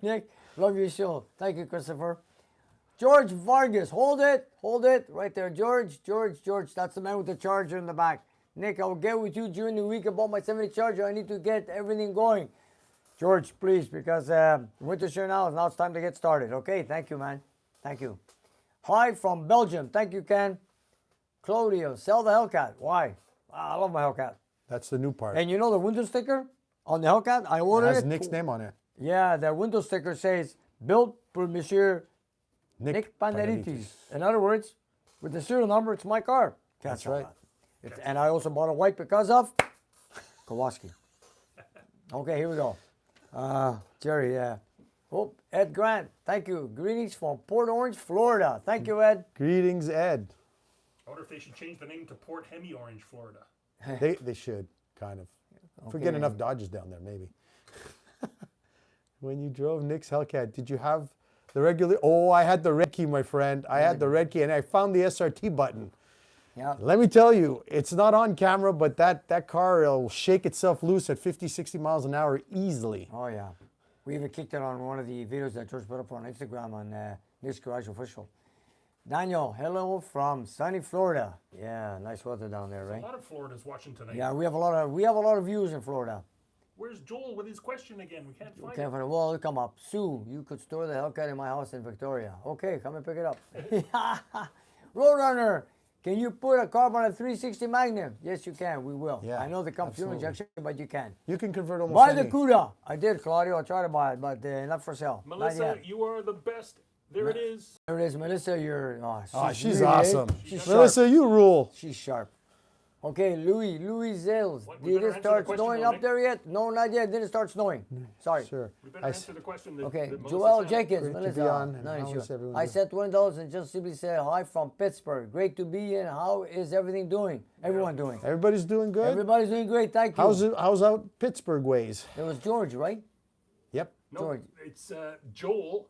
Nick, love your show. Thank you, Christopher. George Vargas, hold it, right there. George, that's the man with the charger in the back. Nick, I will get with you during the week about my 70 charger. I need to get everything going. George, please, because winter's here now, it's time to get started. Okay, thank you, man. Thank you. Hi from Belgium. Thank you, Ken. Claudio, sell the Hellcat. Why? I love my Hellcat. That's the new part. And you know the window sticker on the Hellcat? I It ordered has it. Nick's name on it. Yeah, the window sticker says, built for Monsieur Nick Paneritis. Paneritis. In other words, with the serial number, it's my car. That's Can't right. sell that. And I also bought a white because of Kowalski. Okay, here we go. Jerry, yeah. Oh, Ed Grant, thank you. Greetings from Port Orange, Florida. Thank you, Ed. Greetings, Ed. I wonder if they should change the name to Port Hemi Orange, Florida. They should, kind of. If we get enough Dodges down there, maybe. When you drove Nick's Hellcat, did you have the regular? Oh, I had the red key, my friend. I had the red key, and I found the SRT button. Yeah. Let me tell you, it's not on camera, but that car will shake itself loose at 50, 60 miles an hour easily. Oh, yeah. We even kicked it on one of the videos that George put up on Instagram on Nick's Garage Official. Daniel, hello from sunny Florida. Yeah, nice weather down there, A right? lot of Florida's watching tonight. Yeah, we have a lot of viewers in Florida. Where's Joel with his question again? We can't find Can't it. find it. Well, come up. Sue, you could store the Hellcat in my house in Victoria. Okay, come and pick it up. Roadrunner, can you put a carb on a 360 Magnum? Yes, you can. We will. Yeah, I know they come fuel absolutely. injection, but you can. You can convert almost Buy the any. CUDA. I did, Claudio. I tried to buy it, but not for sale. Not Melissa, yet. you are the best. There it is. There it is, Melissa. You're. Oh, she's really, awesome. She's Melissa, sharp. you rule. She's sharp. Okay, Louis Zales. What, we Did better it answer start the question, snowing though, up Nick? there yet? No, not yet. Didn't start snowing. Sorry. Sure. We better answer the question that, Okay, that Melissa Joel sent. Jenkins, Great to Melissa. be on. No, How sure. is everyone I doing? sent $20 and just simply said hi from Pittsburgh. Great to be in. How is everything doing? Everyone doing? Everybody's doing good. Everybody's doing great. Thank you. How's out Pittsburgh ways? It was George, right? Yep. No, George. it's Joel.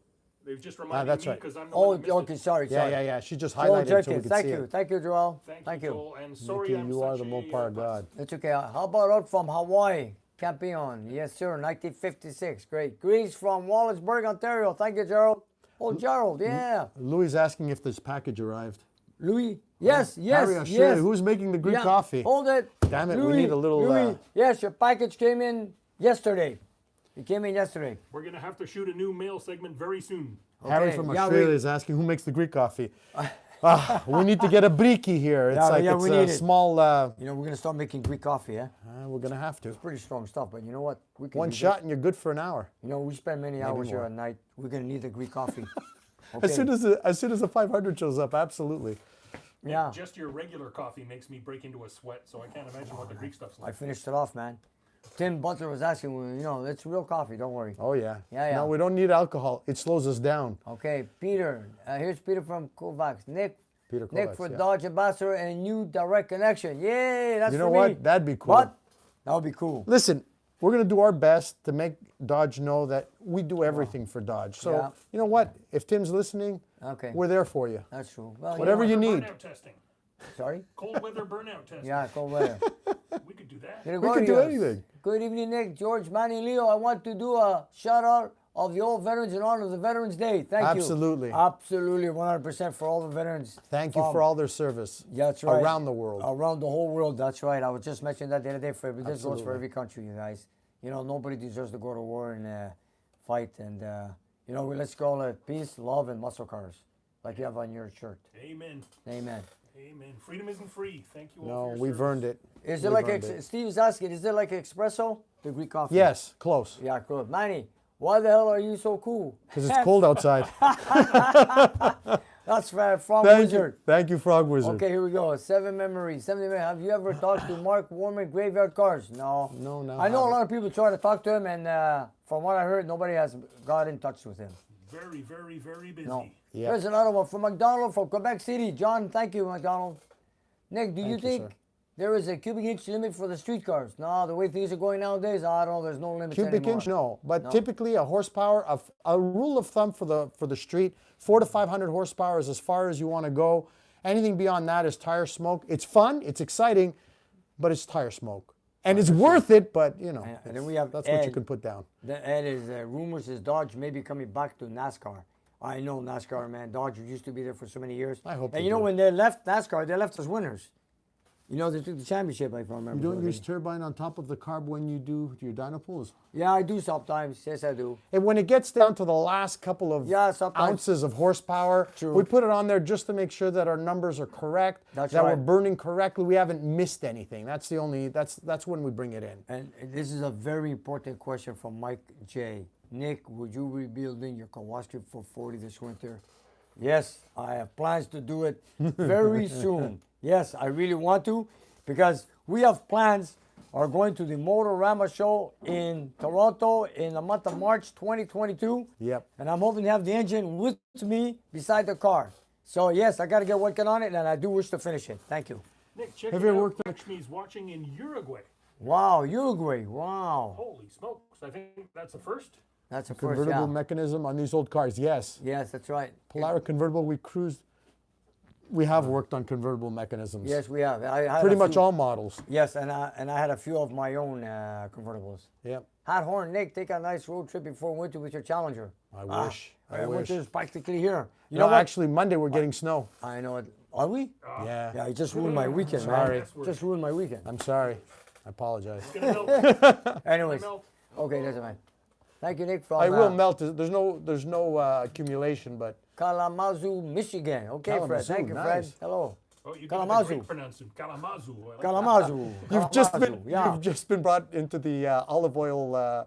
They've just reminded that's me right. because I'm the Oh, one that missed okay. it. Sorry. Yeah. She just Joel highlighted so we Jenkins. could Thank see you. it. Thank you, Joel. Thank you, Joel. And sorry, Nikki, I'm you are such the a, Mopar god. That's okay. How about out from Hawaii? Campion. Yes, sir. 1956. Great. Greetings from Wallaceburg, Ontario. Thank you, Gerald. Oh, Gerald. Yeah. Louis is asking if this package arrived. Louis. Yes. Harry, Australia. Yes. Who's making the Greek Yeah, coffee? Hold it. Damn it, we need a little, Louis, yes, your package came in yesterday. It came in yesterday. We're going to have to shoot a new mail segment very soon. Harry Okay, from yeah, Australia we- is asking who makes the Greek coffee. We need to get a briki here. It's Yeah, like yeah, it's we a need it. small. You know, we're going to start making Greek coffee, yeah? We're gonna have to. Pretty strong stuff, but you know what? We can One use it. shot and you're good for an hour. You know, we spend many hours here more. at night. We're going to need the Greek coffee. As Okay. soon as the 500 shows up, absolutely. Yeah. Just your regular coffee makes me break into a sweat, so I can't imagine what the Greek stuff's I like. finished it off, man. Tim Butler was asking, well, you know, it's real coffee. Don't worry. Oh yeah. Yeah, yeah. No, we don't need alcohol. It slows us down. Okay, Peter. Here's Peter from Kovacs. Nick Peter Nick Kovacs, for yeah. Dodge Ambassador and new direct connection. Yay, that's You for know me. what? That'd be cool. What? That would be cool. Listen, we're gonna do our best to make Dodge know that we do everything for Dodge. So Yeah. you know what? If Tim's listening, Okay. we're there for you. That's true. Well, Whatever you you Cold need. weather Burnout testing. know, sorry? Cold weather burnout testing. Yeah, cold weather. We could do that. Here We could do goes. anything. Good evening, Nick, George, Manny, Leo. I want to do a shout out of the old veterans in honor of the Veterans Day. Thank you. Absolutely. Absolutely, 100% for all the veterans. Thank you for all their service. Yeah, that's right. Around the world. Around the whole world, that's right. I was just mentioning that the other day. This goes for Absolutely. every country, you guys. You know, nobody deserves to go to war and fight. And, you know, let's call it peace, love, and muscle cars, like you have on your shirt. Amen. Amen. Amen. Freedom isn't free. Thank you all No, for your we've service. earned it. Is it We've like, earned it. Steve is asking, is it like espresso? The Greek coffee? Yes, close. Yeah, good. Manny, why the hell are you so cool? Because it's cold outside. That's from Thank Wizard. you. Thank you, Frog Wizard. Okay, here we go. 7 memories. 70 memories. Have you ever talked to Mark Warman, Graveyard Cars? No. No, no, I know a haven't. lot of people try to talk to him, and from what I heard, nobody has got in touch with him. Very, very, very busy. No. Yeah. There's another one from McDonald from Quebec City. John, thank you, McDonald. Nick, do you Thank you, think sir. there is a cubic inch limit for the street cars? No, the way things are going nowadays, I don't know. There's no limit Cubic anymore. inch, no. But No. typically, a horsepower of a rule of thumb for the street, 400 to 500 horsepower is as far as you want to go. Anything beyond that is tire smoke. It's fun, it's exciting, but it's tire smoke, and it's worth it. But you know, And then we have that's what you Ed. can put down. The Ed is rumors is Dodge may be coming back to NASCAR. I know NASCAR, man. Dodge used to be there for so many years. I hope And they you know do. when they left NASCAR, they left as winners. You know, they took the championship, if I remember. You don't correctly. use turbine on top of the carb when you do your dyno pulls. Yeah, I do sometimes. Yes, I do. And when it gets down to the last couple of Yeah, sometimes. ounces of horsepower, True. we put it on there just to make sure that our numbers are correct, That's that we're right. burning correctly. We haven't missed anything. That's the only. That's when we bring it in. And this is a very important question from Mike J. Nick, would you be rebuilding your Kawasaki 440 this winter? Yes, I have plans to do it very soon. Yes, I really want to, because we have plans are going to the Motorama show in Toronto in the month of March 2022. Yep. And I'm hoping to have the engine with me beside the car. So yes, I got to get working on it, and I do wish to finish it. Thank you. Nick, check Have it you out. worked on- Lakshmi's watching in Uruguay. Wow, Uruguay. Wow. Holy smokes. I think that's the first. That's the first, Convertible yeah. mechanism on these old cars. Yes. Yes, that's right. Polaric convertible. We cruised. We have worked on convertible mechanisms. Yes, we have. I had Pretty a much few- all models. Yes, and I had a few of my own convertibles. Yep. Hot Horn, Nick, take a nice road trip before winter with your Challenger. I wish. I wish. Winter's practically here. You No, know what? actually, Monday we're getting snow. I know it. Are we? Yeah. Yeah, you just ruined my weekend, Sorry. man. Just ruined my weekend. I'm sorry. I apologize. It's gonna melt. Anyways, Melt. okay, that's fine. Thank you, Nick, from I will melt. There's no accumulation, but Kalamazoo, Michigan. Okay, Fred. Kalamazoo, Thank you, nice. Fred. Hello. Oh, you Kalamazoo. can pronounce it. Kalamazoo. I like that. Kalamazoo. you've just been brought into the olive oil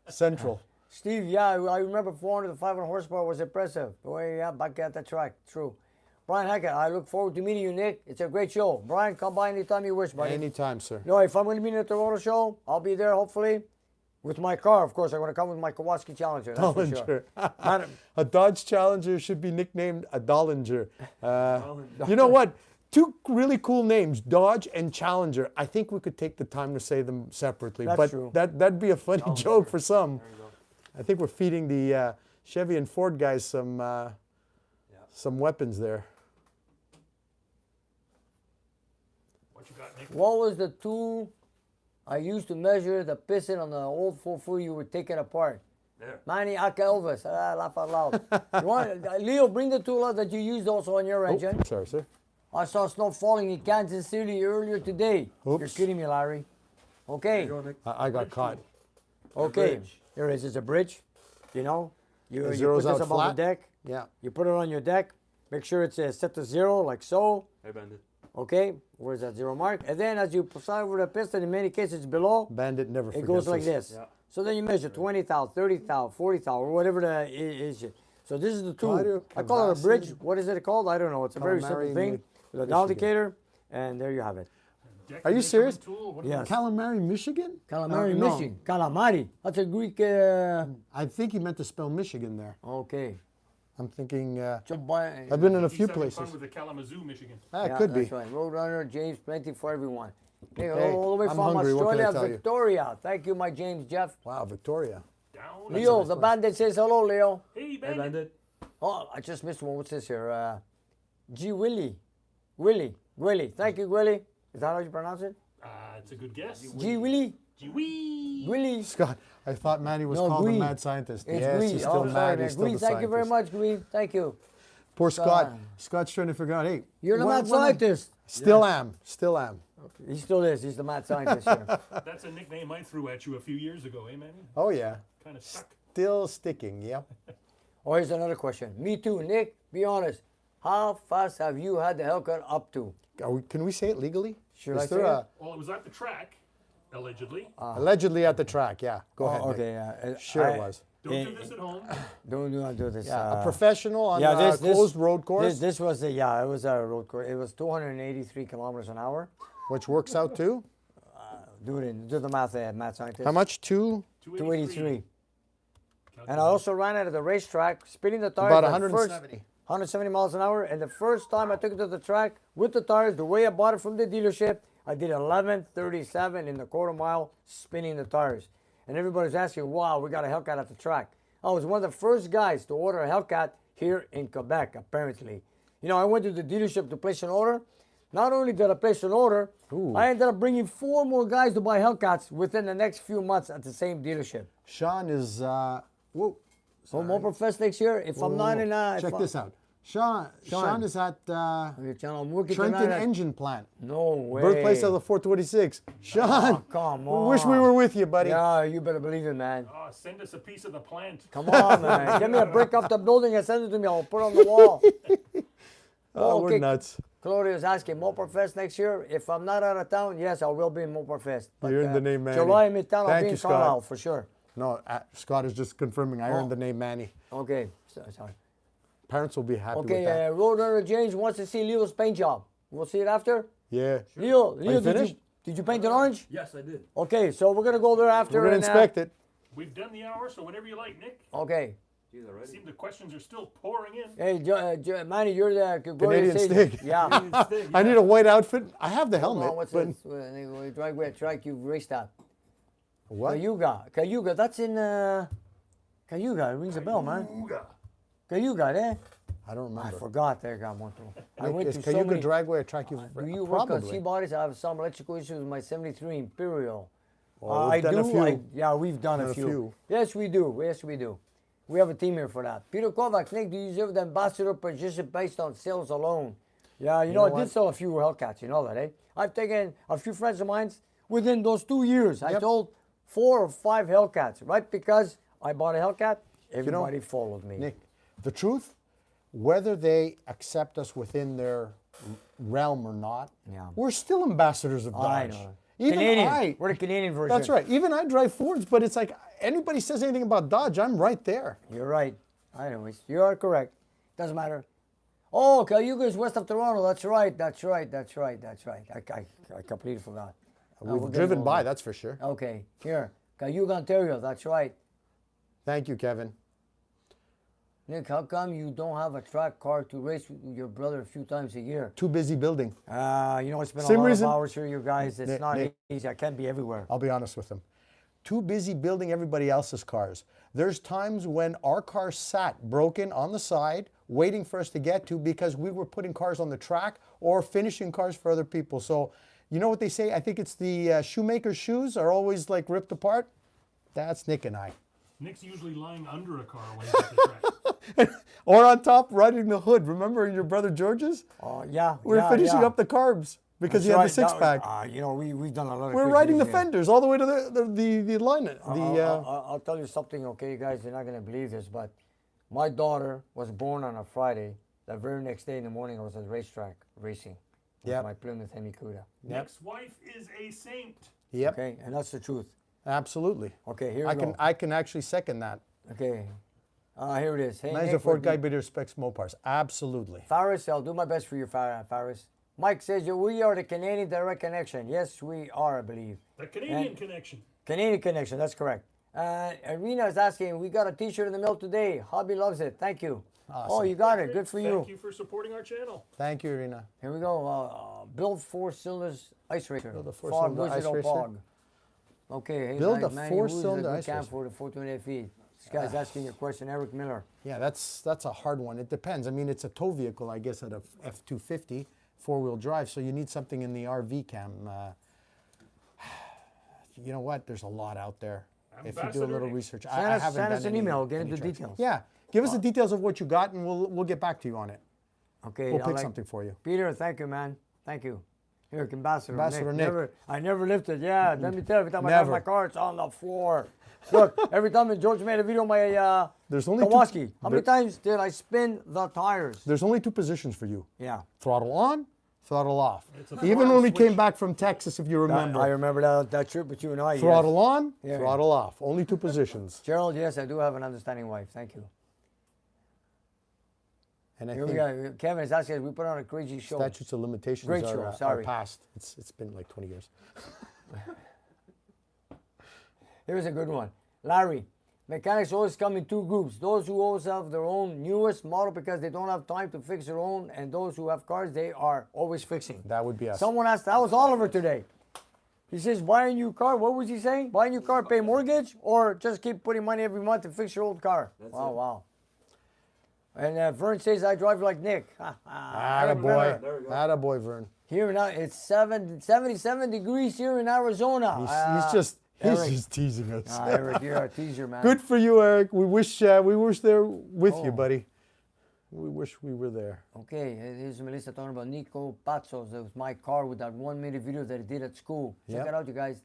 central. Steve, yeah, I remember 400 to 500 horsepower was impressive. Boy, yeah, back at the track. True. Brian Hackett, I look forward to meeting you, Nick. It's a great show. Brian, come by anytime you wish, buddy. Anytime, sir. No, if I'm going to be at the Toronto show, I'll be there, hopefully, with my car, of course. I'm going to come with my Kawasaki Challenger. That's for sure. Dollinger. A Dodge Challenger should be nicknamed a Dollinger. You know what? Two really cool names, Dodge and Challenger. I think we could take the time to say them separately. That's but true. that'd be a funny joke for some. I think we're feeding the Chevy and Ford guys some weapons there. What you got, Nick? What was the tool I used to measure the piston on the old 4 you were taking apart? There. Manny Aka Elvis. Laugh out loud. You want, Leo, bring the tool out that you used also on your engine. Oh, sorry, sir. I saw snow falling in Kansas City earlier today. You're Oops. kidding me, Larry. Okay. I got caught. Okay. bridge. Here it is. It's a bridge. You know, you It put zeroes this out above flat? the deck. Yeah. You put it on your deck. Make sure it's set to 0, like so. Hey, Bandit. Okay. Where's that 0 mark? And then as you slide over the piston, in many cases it's below. Bandit never It forgets goes like this. this. So then you measure 20 thou, 30 thou, 40 thou, or whatever the is. So this is the tool. Claudio I call it a bridge. Cavazzi. What is it called? I don't know. It's a very simple Calamari, thing with a Michigan. dial indicator, and there you have it. Deck Are you measurement serious? Tool? What Yes. Calamari, Michigan? Calamari, No. Michigan. Calamari. That's a Greek. I think he meant to spell Michigan there. Okay. I'm thinking, I've I've been in a He's few having places. fun with the Kalamazoo, Michigan. It could be. That's right. Roadrunner, James, plenty for everyone. Hey, Hey, all the way I'm from hungry. What can I Australia, tell you? Victoria. Thank you, my James, Jeff. Wow, Victoria. Down. Leo, the bandit says hello, Leo. Hey, Hey, Bandit. Bandit. Oh, I just missed one. What's this here? G. Willie. Willie. Thank you, Willie. Is that how you pronounce it? It's a good guess. G. Willie. Gee-wee. Willie. Scott, I thought Manny was No, called Gwee. the mad scientist. It's yes, Gwee. he's still Oh, mad. sorry, man. He's still Gwee, the thank you very scientist. much, Gwee. Thank you. Poor Scott. Son. Scott's trying to figure out, hey. You're the when- mad when I- scientist. Still am. He still is. He's the mad scientist here. That's a nickname I threw at you a few years ago, eh, Manny? Oh, yeah. Kind of stuck. Still sticking, yep. Oh, here's another question. Me too. Nick, be honest. How fast have you had the Hellcat up to? Can we say it legally? Should Is I there say it? Well, it was at the track, allegedly. Allegedly at the track, yeah. Go ahead, Nick. Okay. Sure it was. Don't do this at home. Do not do this. Yeah, a professional on a this closed road course, This was it was a road course. It was 283 kilometers an hour. which works out to Do the math, math scientist. how much? 283. And I also ran it at the racetrack, spinning the tires. About the 170. 170 miles an hour. And the first time I took it to the track with the tires, the way I bought it from the dealership, I did 11:37 in the quarter mile spinning the tires. And everybody's asking, wow, we got a Hellcat at the track. I was one of the first guys to order a Hellcat here in Quebec, apparently. You know, I went to the dealership to place an order. Not only did I place an order, I ended up bringing 4 more guys to buy Hellcats within the next few months at the same dealership. Sean is whoa. So Mopar Fest next year, if I'm not in check this out. Sean is at Okay, channel, I'm working Trenton tonight at- Engine Plant, No way. birthplace of the 426. Sean, come we wish we on. were with you, buddy. Yeah, you better believe it, man. Oh, send us a piece of the plant. Come on, man. Give me a brick off the building and send it to me. I'll put it on the wall. Oh, we're nuts. Claudia's asking, Mopar Fest next year? If I'm not out of town, yes, I will be in Mopar Fest. But, You earned the name, Manny. July in Midtown, I'll Thank be you, in Scott. Carlisle for sure. No, Scott is just confirming. I earned the name Manny. Okay, sorry. Parents will be happy Okay, with that. Roadrunner James wants to see Leo's paint job. We'll see it after. Yeah. Leo, you finished? did you paint it orange? Yes, I did. Okay, so we're gonna go there after. We're gonna and, inspect it. We've done the hour, so whenever you like, Nick. Okay. Jeez, already. See, the questions are still pouring in. Hey, Manny, you're the Canadian stick. Yeah. I need a white outfit. I have the Hold helmet. on, what's but this? Driveway track, you've raced that. what? Cayuga, that's in Cayuga. It rings a bell, man. Cayuga, eh? I don't I remember. forgot there, Gamonto. I went Is to so Cayuga many. Dragway a track you've Do you work on probably? C-bodies? I have some electrical issues with my 73 Imperial. Oh, we've I done a do. few. Yeah, we've done a few. Yes, we do. Yes, we do. We have a team here for that. Peter Kovacs, Nick, do you deserve the ambassador position based on sales alone? Yeah, you know, I what? did sell a few Hellcats. You know that, eh? I've taken a few friends of mine. within those 2 years. I Yep. told 4 or 5 Hellcats, right? Because I bought a Hellcat, everybody followed me. Nick, the truth, whether they accept us within their realm or not, Yeah. we're still ambassadors of I Dodge. know. Even Canadian. We're the Canadian version. That's right. Even I drive Fords, but it's like anybody says anything about Dodge, I'm right there. You're right. Anyways, you are correct. Doesn't matter. Oh, Cayuga's west of Toronto. That's right. That's right. That's right. That's right. I completely forgot. We've we're driven getting by, older. that's for sure. Okay, here. Cayuga, Ontario. That's right. Thank you, Kevin. Nick, how come you don't have a track car to race with your brother a few times a year? Too busy building. You know, it's been Same a lot reason. of hours here, you guys. It's not Nick. easy. I can't be everywhere. I'll be honest with them. Too busy building everybody else's cars. There's times when our car sat broken on the side, waiting for us to get to because we were putting cars on the track or finishing cars for other people. So, you know what they say? I think it's the shoemaker's shoes are always like ripped apart. That's Nick and I. Nick's usually lying under a car when he's at the track. Or on top, riding the hood. Remember in your brother George's? Yeah. We were finishing up the carbs because he had the six pack. You know, we've done a lot of We're crazy riding the things here. fenders all the way to the alignment. I'll tell you something, okay, you guys, you're not going to believe this, but my daughter was born on a Friday. The very next day in the morning, I was at the racetrack racing with Yep. my Plymouth Hemi-Cuda. Nick's wife is a saint. Yep, Okay, and that's the truth. absolutely. Okay, here we go. I can actually second that. Okay, here it is. Hey, Nice Nick, a Ford what guy, do but he respects Mopars. Absolutely. Faris, I'll do my best for you, Faris. Mike says, we are the Canadian Direct Connection. Yes, we are, I believe. The Canadian connection. Canadian Connection, that's correct. Irina is asking, we got a t-shirt in the mail today. Hobby loves it. Thank you. Awesome. Oh, you got it. Good for you. Thank you for supporting our channel. Thank you, Irina. Here we go. Build 4 cylinders ice racer. Build a Ford 4-cylinder Wizard ice or racer. Pog. Okay. Hey, Build guys, a Manny, who's 4-cylinder good ice cam racer. for the 428 feet. This guy's asking your question, Eric Miller. Yeah, that's a hard one. It depends. I mean, it's a tow vehicle, I guess, at a F-250, 4-wheel drive, so you need something in the RV cam. You know what? There's a lot out there. If you do a Ambassador little Nick. research. Send us an email. We'll get into checks. details. Yeah, give us the details of what you got, and we'll get back to you on it. Okay. We'll I pick like- something for you. Peter, thank you, man. Thank you. Here, Ambassador Ambassador Nick. I never lifted. Yeah, let me tell you, every time I Never. have my car, it's on the floor. Look, every time George made a video on my There's only Kawasaki, how many times did I spin the tires? There's only 2 positions for you. Yeah. Throttle on, throttle off. It's a Even throttle when we switch. came back from Texas, if you remember. I remember that trip with you and I. Throttle yes. on, Yeah. throttle off. Only 2 positions. Gerald, yes, I do have an understanding wife. Thank you. And I Here we think go. Kevin is asking us, we put on a crazy show. statutes of limitations Great are, show, are sorry. past. It's been like 20 years. Here's a good one. Larry, mechanics always come in 2 groups. Those who always have their own newest model because they don't have time to fix their own, and those who have cars they are always fixing. That would be us. Someone asked, that was Oliver today. He says, buy a new car. What was he saying? Buy a new car, pay mortgage, or just keep putting money every month to fix your old car? Wow. And Vern says, I drive like Nick. Attaboy. Attaboy, Vern. Here now, it's 77 degrees here in Arizona. He's Eric. just teasing us. Eric, you're a teaser, man. Good for you, Eric. We wish there with you, buddy. We wish we were there. Okay, here's Melissa talking about NEIKO Patsos. That was my car with that 1-minute video that he did at school. Check Yep. it out, you guys.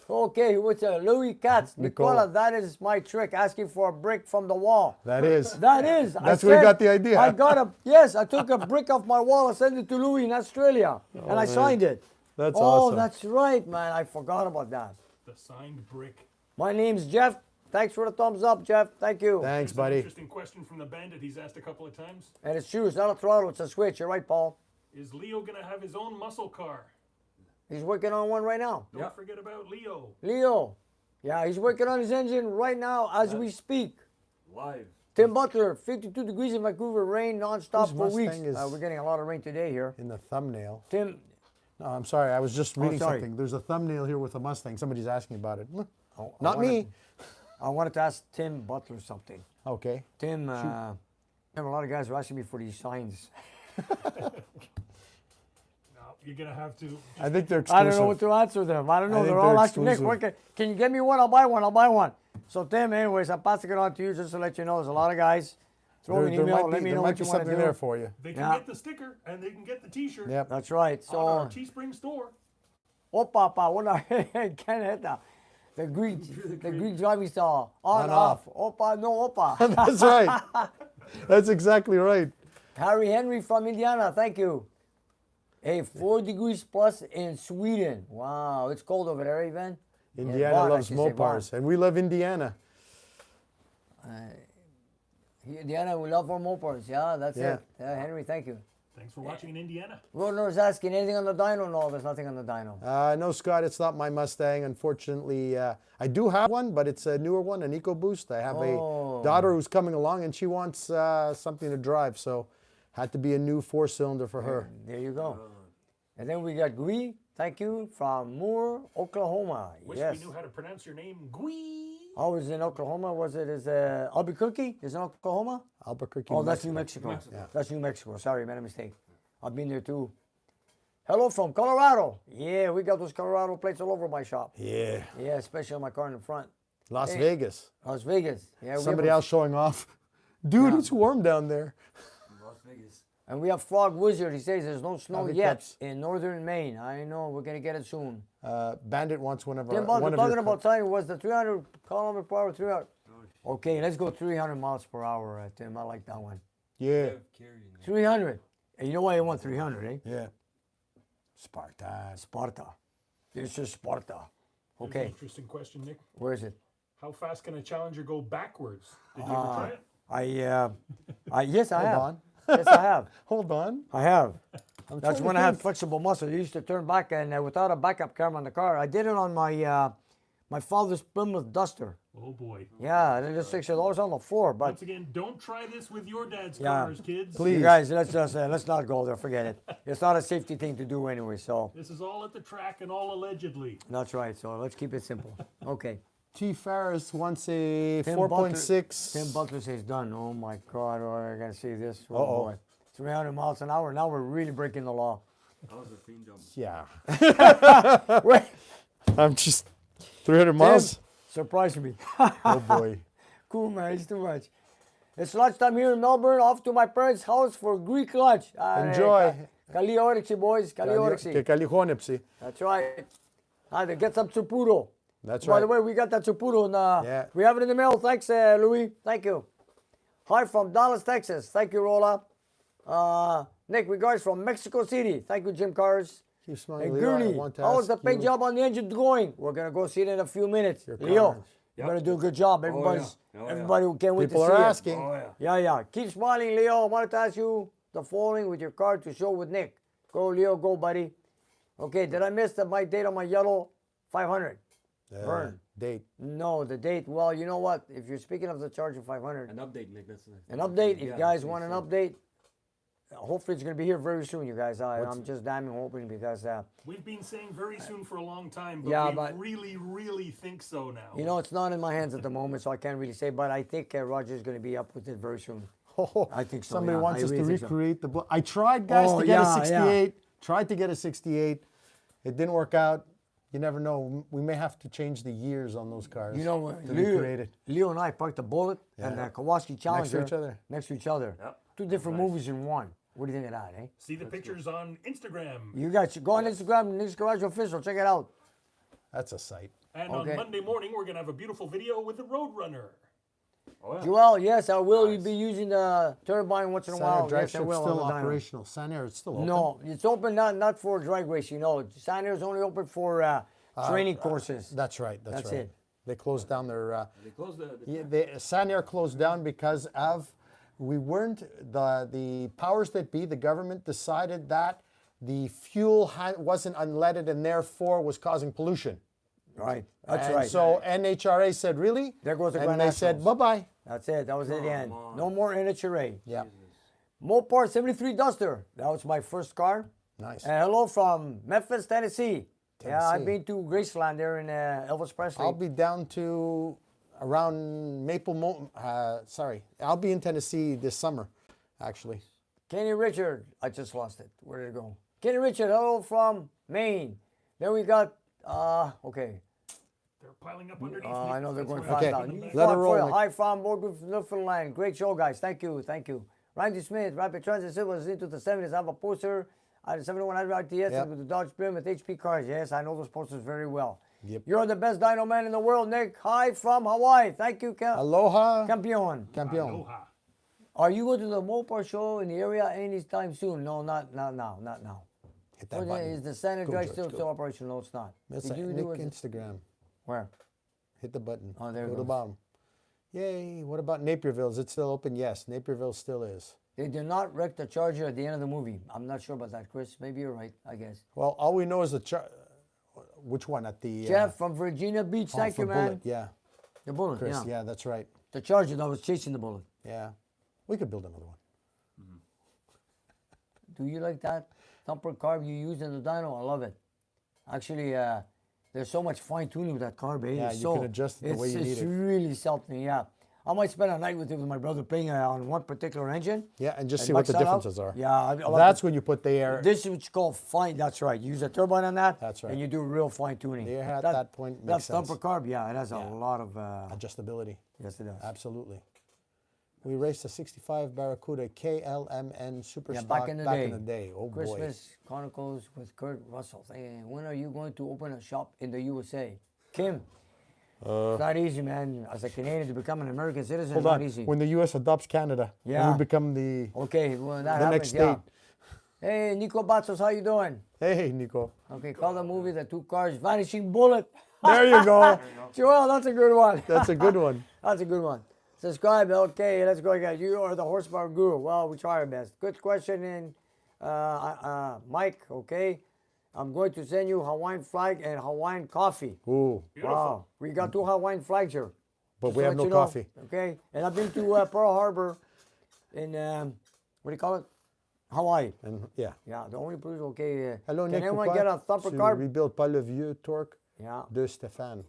Okay, what's Louis Katz? Nicola. Nicola, that is my trick, asking for a brick from the wall. That is. That is. That's where you got the idea. I took a brick off my wall and sent it to Louis in Australia. And I signed it. That's oh, awesome. that's right, man. I forgot about that. The signed brick. My name's Jeff. Thanks for the thumbs up, Jeff. Thank you. Thanks, Here's an buddy. interesting question from the bandit he's asked a couple of times. And it's true. It's not a throttle. It's a switch. You're right, Paul. Is Leo going to have his own muscle car? He's working on one right now. Don't forget about Leo. Leo. Yeah, he's working on his engine right now as we speak. Live. Tim Butler, 52 degrees in Vancouver, rain nonstop Whose for weeks. Mustang is- We're getting a lot of rain today here. In the thumbnail. Tim, No, I'm sorry. I was just reading sorry. something. There's a thumbnail here with a Mustang. Somebody's asking about it. I Not me. I wanted to ask Tim Butler something. Okay. Tim, a lot of guys are asking me for these signs. No, you're going to have to. I think they're exclusive. I don't know what to answer them. I don't know. I think They're all they're asking Nick, exclusive. can you get me one? I'll buy one. I'll buy one. So Tim, anyways, I'm passing it on to you just to let you know. There's a lot of guys. Throw me an email. Let me know what you want to something do. there for you. They can Yeah. get the sticker and they can get the t-shirt Yep. That's right. on our So Teespring store. Opa, pa, una, caneta. The Greek driving style. On, off. Opa, no opa. That's right. That's exactly right. Harry Henry from Indiana, thank you. Hey, 4 degrees plus in Sweden. Wow, it's cold over there, Ivan. Indiana Vaughn, I loves should say, Mopars, and we love Indiana. Indiana, we love our Mopars. Yeah, that's Yeah. it. Henry, thank you. Thanks for watching in Indiana. Roadrunner's asking anything on the dyno? No, there's nothing on the dyno. No, Scott, it's not my Mustang. Unfortunately, I do have one, but it's a newer one, an EcoBoost. I have a daughter who's coming along, and she wants something to drive, so had to be a new 4-cylinder for her. There you go. And then we got Gui, thank you, from Moore, Oklahoma. Wish Yes. we knew how to pronounce your name. Gui. I was in Oklahoma. Was it Albuquerque? Is it Oklahoma? Albuquerque. Oh, that's New Mexico. Yeah. That's New Mexico. Sorry, made a mistake. I've been there too. Hello from Colorado. Yeah, we got those Colorado plates all over my shop. Yeah. Yeah, especially on my car in the front. Las Vegas. Las Vegas. Yeah, Somebody else showing off. Dude, it's warm down there. Las Vegas. And we have Frog Wizard. He says there's no snow Coffee yet cups. in northern Maine. I know, we're going to get it soon. Bandit wants one of our. Tim Bond, one we're of your talking about time. Was the 300 kilometer per hour 300? Okay, let's go 300 miles per hour, Tim. I like that one. Yeah. 300. And you know why you want 300, eh? Yeah. Sparta. Sparta. This is Sparta. Here's an Okay, interesting question, Nick. where is it? How fast can a Challenger go backwards? Did you ever try it? Yes, I Hold have. on. Yes, I have. Hold on. I have. I'm That's trying when to I had think. flexible muscle. I used to turn back and without a backup camera in the car. I did it on my my father's Plymouth Duster. Oh boy. Yeah, and it just takes it always on the floor. But Once again, don't try this with your dad's Yeah. cars, kids. Please. you guys, let's not go there. Forget it. It's not a safety thing to do anyway. So This is all at the track and all allegedly. that's right. So let's keep it simple. Okay. T. Farris wants a Tim 4.6. Tim Butler says done. Oh my God! Oh, I gotta see this. Oh Uh-oh. boy. 300 miles an hour. Now we're really breaking the law. That was a clean jump. Yeah. Wait, I'm just 300 miles. surprise me. Oh boy. Cool, man. It's too much. It's lunchtime here in Melbourne. Off to my parents' house for Greek lunch. Enjoy. Kali orexi, boys. Kali orexi. Que calijonepsi. That's right. To get some chupuro. That's By right. the way, we got that chupuro. Yeah. We have it in the mail. Thanks, Louis. Thank you. Hi from Dallas, Texas. Thank you, Rola. Nick, regards from Mexico City. Thank you, Jim Cars. Keep smiling, And Leo. I Gurney, want to how's the ask paint you- job on the engine going? We're going to go see it in a few minutes. Your Leo, cars. you're going to do a good job. Everybody's, Oh, yeah. everybody can't wait People to see are it. asking. Yeah. Keep smiling, Leo. I wanted to ask you the following with your card to show with Nick. Go, Leo. Go, buddy. Okay, did I miss my date on my yellow 500? Burn. Date. No, the date. Well, you know what? If you're speaking of the Charger 500, An update, Nick. That's an update. If you Yeah, guys please, want an yeah. update, hopefully it's going to be here very soon, you guys. I'm just damn hoping because, We've been saying very soon for a long time, but Yeah, we but- really, really think so now. you know, it's not in my hands at the moment, so I can't really say. But I think Roger's going to be up with it very soon. Oh, I think so, Somebody yeah. wants I us really to think so. recreate the. I tried, guys, Oh, to get yeah, a 68. Tried to get a 68. It didn't work out. You never know. We may have to change the years on those cars. You know, to recreate it. Leo and I parked the Bullet and the Kawasaki Challenger each other. Next to each other. Yep. Two different movies in one. What do you think of that, eh? See the pictures on Instagram. You guys should go on Instagram, Nick's Garage Official. Check it out. That's a sight. And Okay. on Monday morning, we're going to have a beautiful video with the Roadrunner. Oh, yeah. Joel, yes, I will be using the turbine once in a Sanair while. drag Yes, I strip's will. still on the dyno. operational. Sanair, it's still open. No, it's open not for drag racing. No, Sanair is only open for training courses. That's right. That's That's right. it. They closed down their. They closed the Yeah, Sanair closed down because of we weren't the powers that be. The government decided that the fuel wasn't unleaded and therefore was causing pollution. Right, that's And right. so NHRA said, "Really?" There goes the and Grand they said, Nationals. "Bye-bye." That's it. That was it. The end. No more NHRA. Yeah, Mopar 73 Duster. That was my first car. nice. And hello from Memphis, Tennessee. Yeah, I've Tennessee. been to Graceland there in Elvis Presley. I'll be down to around I'll be in Tennessee this summer, actually. Kenny Richard. I just lost it. Where did it go? Kenny Richard. Hello from Maine. Then we got. Okay. They're piling up underneath me. I know they're going That's fast why now. I'm putting them Let back. it roll, Foil. Nick. Hi from Newfoundland. Great show, guys. Thank you. Randy Smith, Rapid Transit Silver is into the 70s. I have a poster I had a 7100 RTS Yep. with the Dodge Plymouth HP cars. Yes, I know those posters very well. Yep. You're the best dyno man in the world, Nick. Hi from Hawaii. Thank you, Aloha, Campion. campeon. Aloha. Are you going to the Mopar show in the area anytime soon? No, not now. Not now. Hit that Is button. the Santa Go, Drive George, still go. still operational? No, it's not. That's Did it. you Nick do it? Instagram. Where? Hit the button. Oh, there it Go to the goes. bottom. Yay. What about Naperville? Is it still open? Yes, Naperville still is. They did not wreck the Charger at the end of the movie. I'm not sure about that, Chris. Maybe you're right, I guess. Well, all we know is which one at the Jeff from Virginia Beach. oh, Thank for you, man. Bullet. Yeah, The Bullet, Chris. yeah. Yeah, that's right. The Charger that was chasing the Bullet. Yeah, we could build another one. Do you like that thumper carb you use in the dyno? I love it. Actually, there's so much fine tuning with that carb. Eh? Yeah, It's you can adjust it the way you need It's it. really something, yeah. I might spend a night with my brother playing on one particular engine. Yeah, and just and see what max the that out. differences are. Yeah, I love That's it. when you put the air. This is what's called fine. That's right. You use a turbine on that. That's right. And you do real fine tuning. The air at that point That makes sense. thumper carb, yeah, it has a Yeah. lot of. Adjustability. Yes, it does. Absolutely. We raced a 65 Barracuda KLMN Super Yeah, Stock back in the day. Oh Christmas Chronicles with Kurt Russell. Saying, when are you going to open a shop in the USA? Kim. It's not easy, man. As a Canadian to become an American citizen, boy. it's Hold not on. easy. When the U.S. adopts Canada, Yeah. and we become the. Okay, when that The happens, next yeah. state. Hey, Nico Batsos, how you doing? Hey, Nico. Okay, call the movie The Two Cars Vanishing Bullet. There you go. Joel, that's a good one. That's a good one. That's a good one. Subscribe. Okay, let's go again. You are the horsepower guru. Well, we try our best. Good question in Mike. Okay, I'm going to send you Hawaiian flag and Hawaiian coffee. Ooh, Wow, we got two Hawaiian flags here. but Just we to have let no you know. coffee. Okay, and I've been to Pearl Harbor in what do you call it? Hawaii. And yeah. Yeah, the only place. Okay. Hello, can Nick. anyone pourquoi get a thumper tu carb? rebuild pas le vieux torque Yeah. de Stéphane?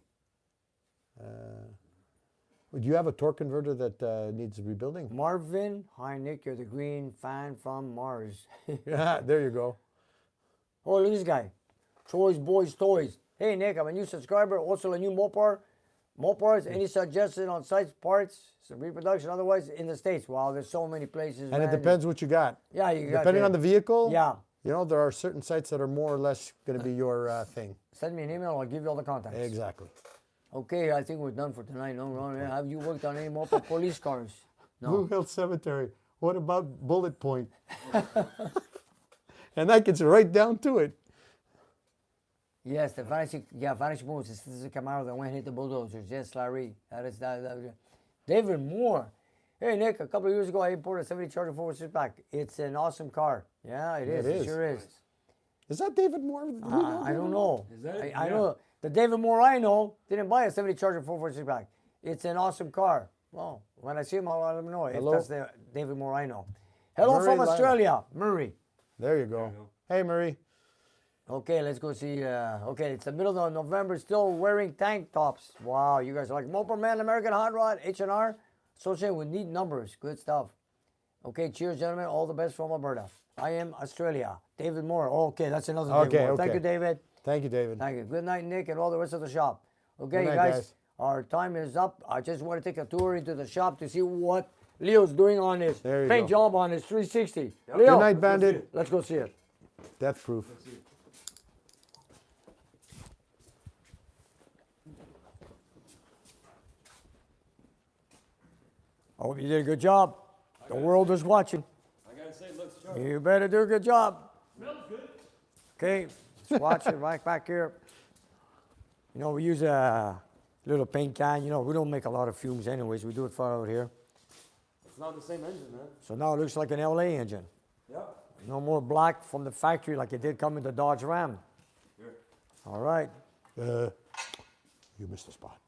Do you have a torque converter that needs rebuilding? Marvin, hi Nick, you're the green fan from Mars. Yeah, there you go. Oh, look at this guy. Troy's Boys Toys. Hey Nick, I'm a new subscriber, also a new Mopar. Mopars, any suggestion on sites, parts, some reproduction, otherwise in the States? Wow, there's so many places. And man. it depends what you got. Yeah, you got Depending on the vehicle. Yeah. You know, there are certain sites that are more or less going to be your thing. Send me an email, I'll give you all the contacts. Exactly. Okay, I think we're done for tonight. No, have you worked on any Mopar police cars? Blue Hill Cemetery. What about Bullet Point? And that gets right down to it. Yes, the Vanishing Bulls. This is the Camaro that went and hit the bulldozers. Yes, Larry. That. David Moore. Hey, Nick, a couple of years ago, I imported a 70 Charger 446 back. It's an awesome car. Yeah, it is. It sure is. Is that David Moore? Do we know I David don't Moore? know. Is that it? I Yeah. know. The David Moore I know didn't buy a 70 Charger 446 back. It's an awesome car. Well, when I see him, I'll let him know. Hello? If that's the David Moore I know. Hello Murray from Lyle. Australia, Murray. There you go. Hey, Murray. Okay, let's go see. Okay, it's the middle of November, still wearing tank tops. Wow, you guys are like Mopar Man, American Hot Rod, H&R, associated with neat numbers. Good stuff. Okay, cheers, gentlemen. All the best from Alberta. I am Australia. David Moore. Okay, that's another David Okay, Moore. Thank okay. you, David. Thank you, David. Thank you. Good night, Nick, and all the rest of the shop. Okay, Good night, guys, guys. our time is up. I just want to take a tour into the shop to see what Leo's doing on his There you paint go. job on his 360. Leo, Good night, Bandit. let's go see it. Death proof. I hope you did a good job. The world is watching. I gotta say, it looks sharp. You better do a good job. Okay, let's watch it right back here. You know, we use a little paint can. You know, we don't make a lot of fumes anyways. We do it far out here. It's not the same engine, man. So now it looks like an LA engine. Yep. No more black from the factory like it did come in the Dodge Ram. Sure. All right. You missed a spot.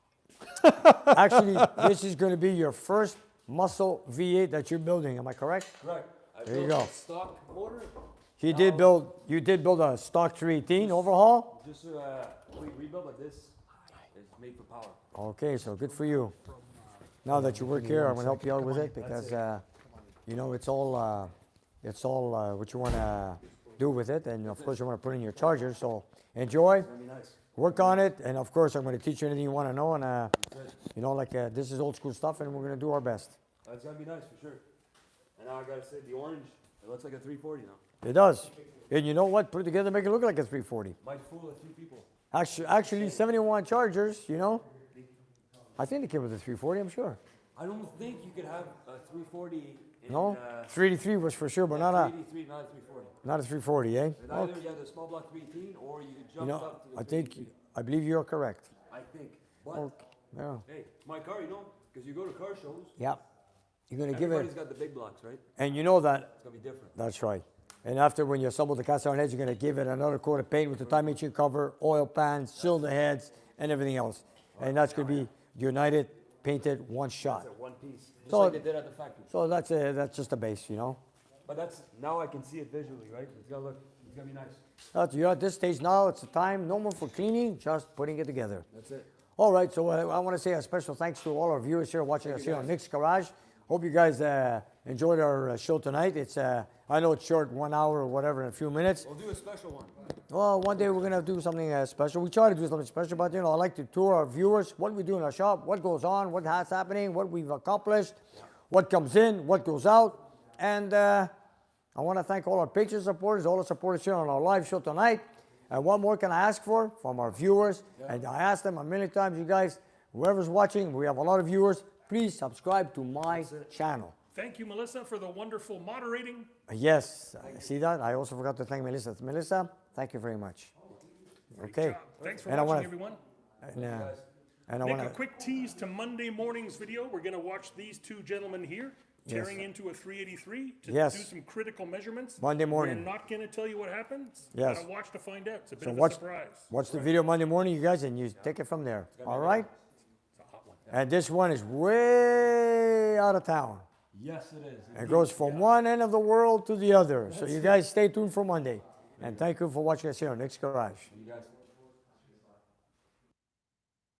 Actually, this is going to be your first muscle V8 that you're building. Am I correct? Correct. I There you built go. a stock motor. You did build a stock 318 overhaul. Just rebuild like this. It's made for power. Okay, so good for you. Now that you work here, I'm going to help you out with it because you know it's all what you want to do with it, and of course you want to put in your charger. So enjoy, That'd be nice. work on it, and of course I'm going to teach you anything you want to know. And you know, like this is old school stuff, and we're going to do our best. That's gonna be nice for sure. And now I gotta say the orange It looks like a 340 now. It does. And you know what? Put it together, make it look like a 340. Might fool a few people. Actually 71 Chargers, you know. I think they came with a 340, I'm sure. I don't think you could have a 340 in No? 383 was for sure, but not a 383, not a 340. not a 340, eh? And either Okay. you have the small block 318 or you You jump know, up to the I think 380. I believe you're correct. I think. But Okay. Yeah. hey, it's my car, you know, because you go to car shows. Yeah. You're gonna give Everybody's it, got the big blocks, right? and you know that. It's gonna be different. That's right. And after when you assemble the cast iron heads, you're gonna give it another coat of paint with the time machine cover, oil pans, cylinder heads, and everything else. And that's gonna be united, painted, one shot. It's a one piece, just So- like they did at the factory. So that's just a base, you know. But that's now I can see it visually, right? It's gonna look, it's gonna be nice. You're at this stage now. It's the time, no more for cleaning, just putting it together. That's it. All right, so I want to say a special thanks to all our viewers here watching us here on Nick's Garage. Hope you guys enjoyed our show tonight. It's I know it's short, 1 hour or whatever, in a few minutes. We'll do a special one. Well, one day we're gonna do something special. We try to do something special, but you know, I like to tour our viewers what we do in our shop, what goes on, what has happening, what we've accomplished, what comes in, what goes out, and I want to thank all our Patreon supporters, all the supporters here on our live show tonight. And what more can I ask for from our viewers? And I asked them a million times, you guys, whoever's watching, we have a lot of viewers. Please subscribe to my channel. Thank you, Melissa, for the wonderful moderating. Yes, see that? I also forgot to thank Melissa. Melissa, thank you very much. Okay. Job. Thanks for And I watching, wanna- everyone. And I Make want a quick tease to Monday morning's video. We're going to watch these two gentlemen here tearing into a 383 to Yes. do some critical measurements. Monday morning. We're not going to tell you what happens. Yes. Gotta watch to find out. It's a bit So of watch, a surprise. watch the video Monday morning, you guys, and you take it from there. All right? It's a hot one. And this one is way out of town. Yes, it is. It goes from one end of the world to the other. So you guys stay tuned for Monday. And thank you for watching us here on Nick's Garage. You guys.